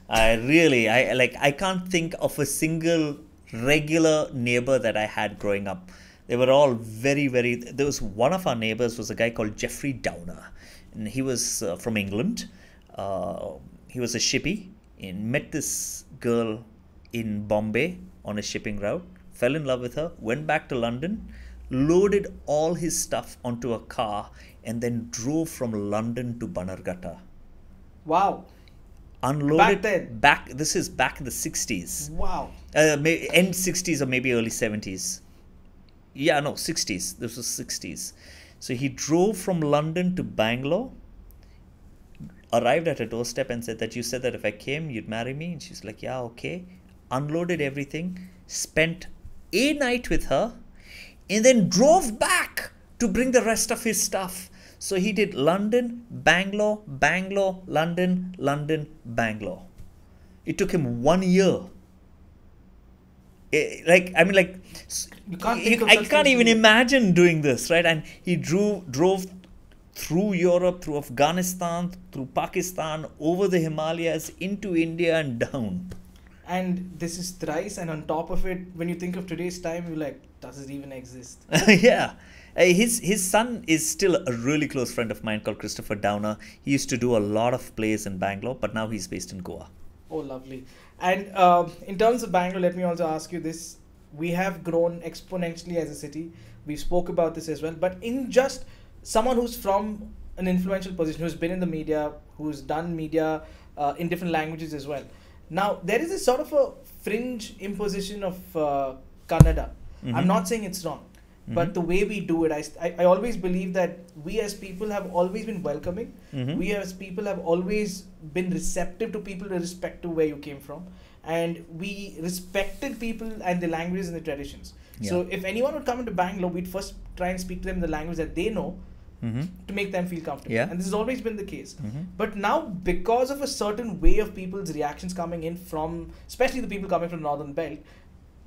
B: I can't think of a single regular neighbor that I had growing up. They were all very, very. There was one of our neighbors was a guy called Jeffrey Downer, and he was from England. He was a shippy and met this girl in Bombay on a shipping route, fell in love with her, went back to London, loaded all his stuff onto a car, and then drove from London to Banargata.
A: Wow.
B: Unloaded
A: Back then?
B: This is back in the 60s.
A: Wow.
B: End 60s or maybe early 70s. Yeah, no, 60s. This was 60s. So he drove from London to Bangalore, arrived at her doorstep and said that you said that if I came, you'd marry me. And she's like, yeah, okay. Unloaded everything, spent a night with her, and then drove back to bring the rest of his stuff. So he did London, Bangalore, Bangalore, London, London, Bangalore. It took him 1 year. I can't even imagine doing this, right? And he drove through Europe, through Afghanistan, through Pakistan, over the Himalayas, into India and down.
A: And this is thrice, and on top of it, when you think of today's time, you're like, does it even exist?
B: Yeah. His son is still a really close friend of mine called Christopher Downer. He used to do a lot of plays in Bangalore, but now he's based in Goa.
A: Oh, lovely. And in terms of Bangalore, let me also ask you this. We have grown exponentially as a city. We spoke about this as well. But in just someone who's from an influential position, who's been in the media, who's done media in different languages as well. Now, there is a sort of a fringe imposition of Kannada.
B: Mm-hmm.
A: I'm not saying it's wrong. But the way we do it, I always believe that we as people have always been welcoming.
B: Mm-hmm.
A: We as people have always been receptive to people with respect to where you came from. And we respected people and the languages and the traditions.
B: Yeah.
A: So if anyone would come into Bangalore, we'd first try and speak to them in the language that they know to make them feel comfortable.
B: Yeah.
A: And this has always been the case.
B: Mm-hmm.
A: But now, because of a certain way of people's reactions coming in from, especially the people coming from Northern Belt,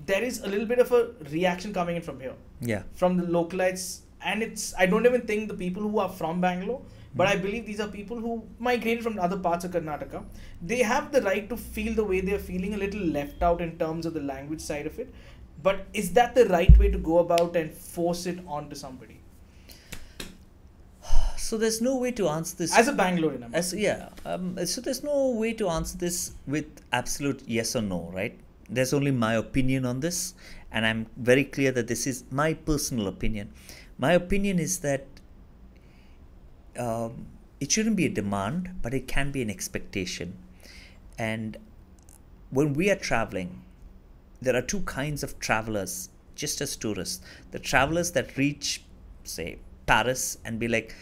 A: there is a little bit of a reaction coming in from here.
B: Yeah.
A: From the localites. And I don't even think the people who are from Bangalore, but I believe these are people who migrated from other parts of Karnataka. They have the right to feel the way they're feeling, a little left out in terms of the language side of it. But is that the right way to go about and force it onto somebody?
B: So there's no way to answer this.
A: As a Bangalorean,
B: so there's no way to answer this with absolute yes or no, right? There's only my opinion on this, and I'm very clear that this is my personal opinion. My opinion is that it shouldn't be a demand, but it can be an expectation. And when we are traveling, there are two kinds of travelers, just as tourists. The travelers that reach, say, Paris and be like,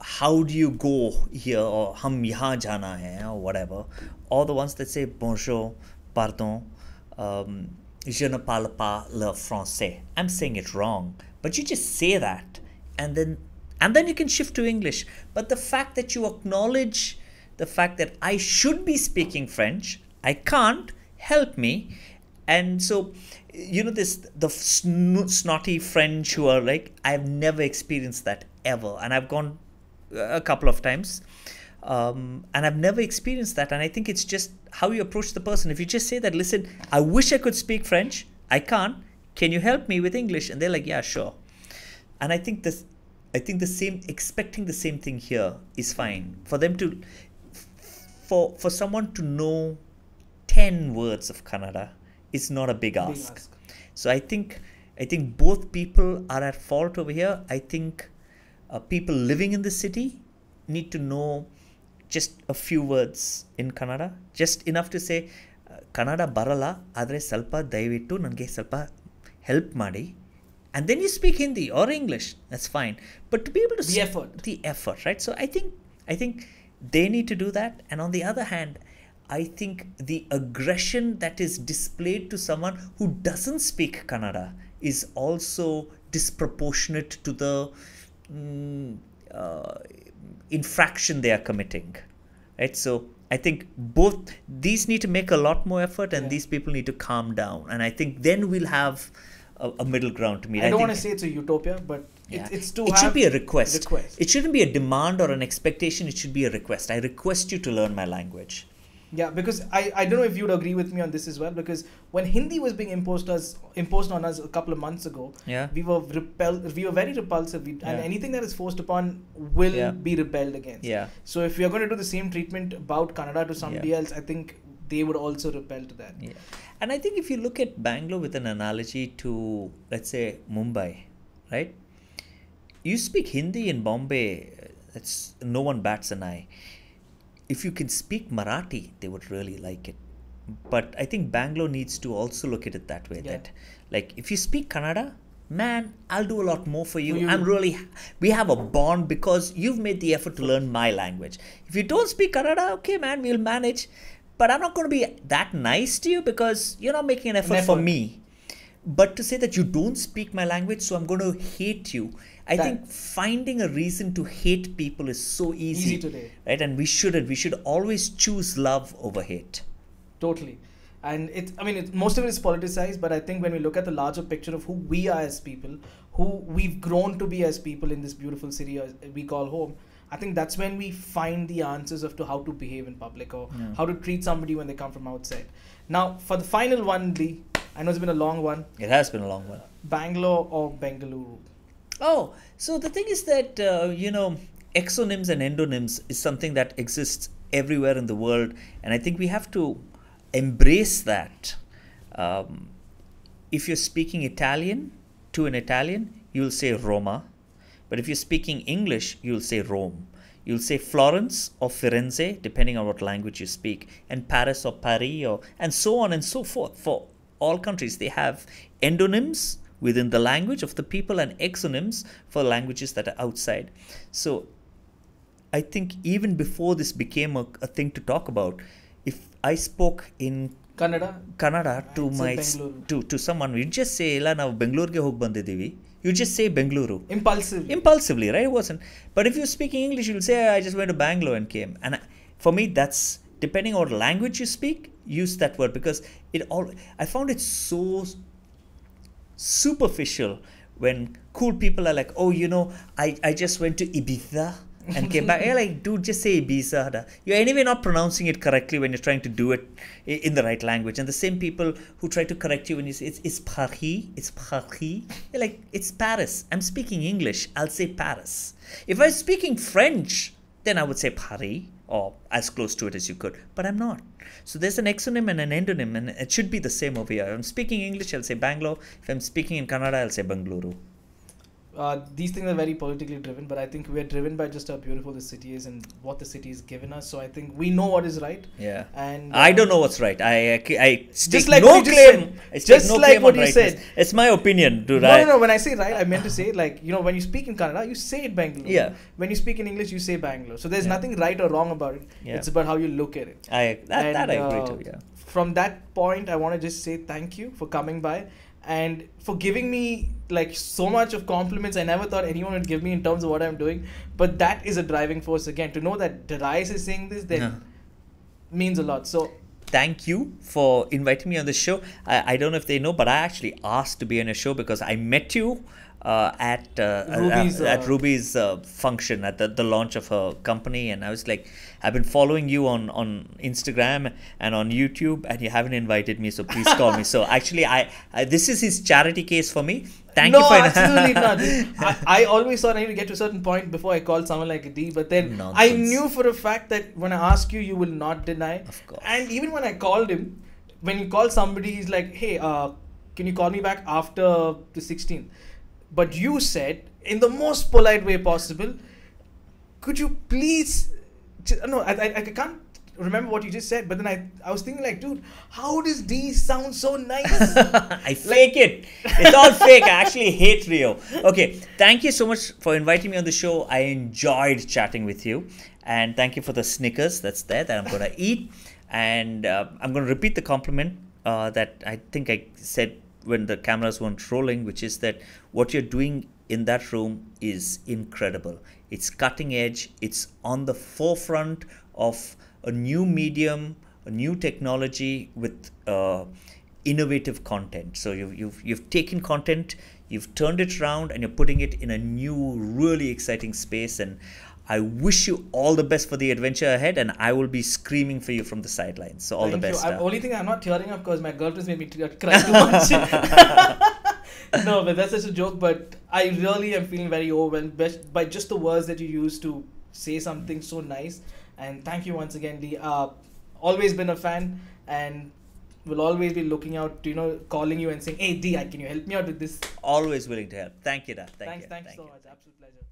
B: how do you go here, or hum yahan jana hai, or whatever. Or the ones that say, bonjour, pardon, je ne parle pas le français. I'm saying it wrong, but you just say that, and then you can shift to English. But the fact that you acknowledge the fact that I should be speaking French, I can't, help me. And so, the snotty French who are like, I've never experienced that ever, and I've gone a couple of times, and I've never experienced that. And I think it's just how you approach the person. If you just say that, listen, I wish I could speak French, I can't, can you help me with English? And they're like, yeah, sure. And I think expecting the same thing here is fine. For them to, for someone to know 10 words of Kannada is not a big ask. So I think both people are at fault over here. I think people living in the city need to know just a few words in Kannada, just enough to say, Kannada barala, adre salpa dayaviಟ್ಟು ನನಗೆ ಸ್ವಲ್ಪ help ಮಾಡಿ. And then you speak Hindi or English, that's fine. But to be able to the effort, right? So I think they need to do that. And on the other hand, I think the aggression that is displayed to someone who doesn't speak Kannada is also disproportionate to the infraction they are committing, right? So I think both these need to make a lot more effort, and these people need to calm down. And I think then we'll have a middle ground to meet.
A: I don't want to say it's a utopia, but it's to
B: it should be a request.
A: request.
B: It shouldn't be a demand or an expectation. It should be a request. I request you to learn my language.
A: Yeah, because I don't know if you'd agree with me on this as well, because when Hindi was being imposed on us a couple of months ago, we were very repulsive, and anything that is forced upon will be rebelled against. So if we are going to do the same treatment about Kannada to somebody else, I think they would also repel to that.
B: And I think if you look at Bangalore with an analogy to, let's say, Mumbai, right? You speak Hindi in Bombay, no one bats an eye. If you can speak Marathi, they would really like it. But I think Bangalore needs to also look at it that way. That, like, if you speak Kannada, man, I'll do a lot more for you. We have a bond because you've made the effort to learn my language. If you don't speak Kannada, okay, man, we'll manage. But I'm not going to be that nice to you because you're not making an effort for me. But to say that you don't speak my language, so I'm going to hate you. I think finding a reason to hate people is so easy
A: today,
B: right? And we shouldn't. We should always choose love over hate.
A: Totally. And most of it is politicized, but I think when we look at the larger picture of who we are as people, who we've grown to be as people in this beautiful city we call home, I think that's when we find the answers to how to behave in public or how to treat somebody when they come from outside. Now, for the final one, Lee, I know it's been a long one.
B: It has been a long one.
A: Bangalore or Bengaluru?
B: Oh, so the thing is that, exonyms and endonyms is something that exists everywhere in the world. And I think we have to embrace that. If you're speaking Italian to an Italian, you'll say Roma. But if you're speaking English, you'll say Rome. You'll say Florence or Firenze, depending on what language you speak, and Paris or Paris, and so on and so forth. For all countries, they have endonyms within the language of the people and exonyms for languages that are outside. So I think even before this became a thing to talk about, if I spoke in Kannada to someone, we'd just say, "Illa now Bangalore ge hog bandidivi." You just say Bengaluru. Impulsively, right? It wasn't. But if you're speaking English, you'll say, "I just went to Bangalore and came." And for me, that's depending on what language you speak, use that word, because I found it so superficial when cool people are like, "Oh, I just went to Ibiza and came back." You're like, dude, just say Ibiza. You're anyway not pronouncing it correctly when you're trying to do it in the right language. And the same people who try to correct you when you say it's Paris, you're like, it's Paris. I'm speaking English, I'll say Paris. If I was speaking French, then I would say Paris, or as close to it as you could, but I'm not. So there's an exonym and an endonym, and it should be the same over here. If I'm speaking English, I'll say Bangalore. If I'm speaking in Kannada, I'll say Bengaluru.
A: These things are very politically driven, but I think we're driven by just how beautiful the city is and what the city has given us. So I think we know what is right.
B: Yeah.
A: And
B: I don't know what's right. I
A: just like no claim. Just like what you said.
B: It's my opinion, dude.
A: No. When I say right, I meant to say when you speak in Kannada, you say it Bangalore.
B: Yeah.
A: When you speak in English, you say Bangalore. So there's nothing right or wrong about it. Yeah. It's about how you look at it.
B: I agree too. Yeah.
A: From that point, I want to just say thank you for coming by and for giving me so much of compliments I never thought anyone would give me in terms of what I'm doing. But that is a driving force again. To know that Darius is saying this, then means a lot. So
B: thank you for inviting me on the show. I don't know if they know, but I actually asked to be on a show because I met you at Ruby's function at the launch of her company, and I was like, I've been following you on Instagram and on YouTube, and you haven't invited me, so please call me. So actually, I this is his charity case for me. Thank you for
A: absolutely not. I always thought I need to get to a certain point before I called someone like a D, but then I knew for a fact that when I ask you, you will not deny.
B: Of course.
A: And even when I called him, when you call somebody, he's like, "Hey, can you call me back after the 16th?" But you said, in the most polite way possible, "Could you please..." No, I can't remember what you just said, but then I was thinking dude, how does D sound so nice?
B: I fake it. It's all fake. I actually hate Rio. Okay, thank you so much for inviting me on the show. I enjoyed chatting with you. And thank you for the Snickers that I'm going to eat. And I'm going to repeat the compliment that I think I said when the cameras weren't rolling, which is that what you're doing in that room is incredible. It's cutting edge. It's on the forefront of a new medium, a new technology with innovative content. So you've taken content, you've turned it around, and you're putting it in a new, really exciting space. And I wish you all the best for the adventure ahead, and I will be screaming for you from the sidelines. So all the best.
A: Only thing I'm not tearing up because my girlfriend's made me cry too much. No, but that's just a joke. But I really am feeling very overwhelmed by just the words that you use to say something so nice. And thank you once again, Lee. Always been a fan, and will always be looking out, calling you and saying, "Hey, D, can you help me out with this?"
B: Always willing to help. Thank you, Dad.
A: Thanks so much. Absolute pleasure.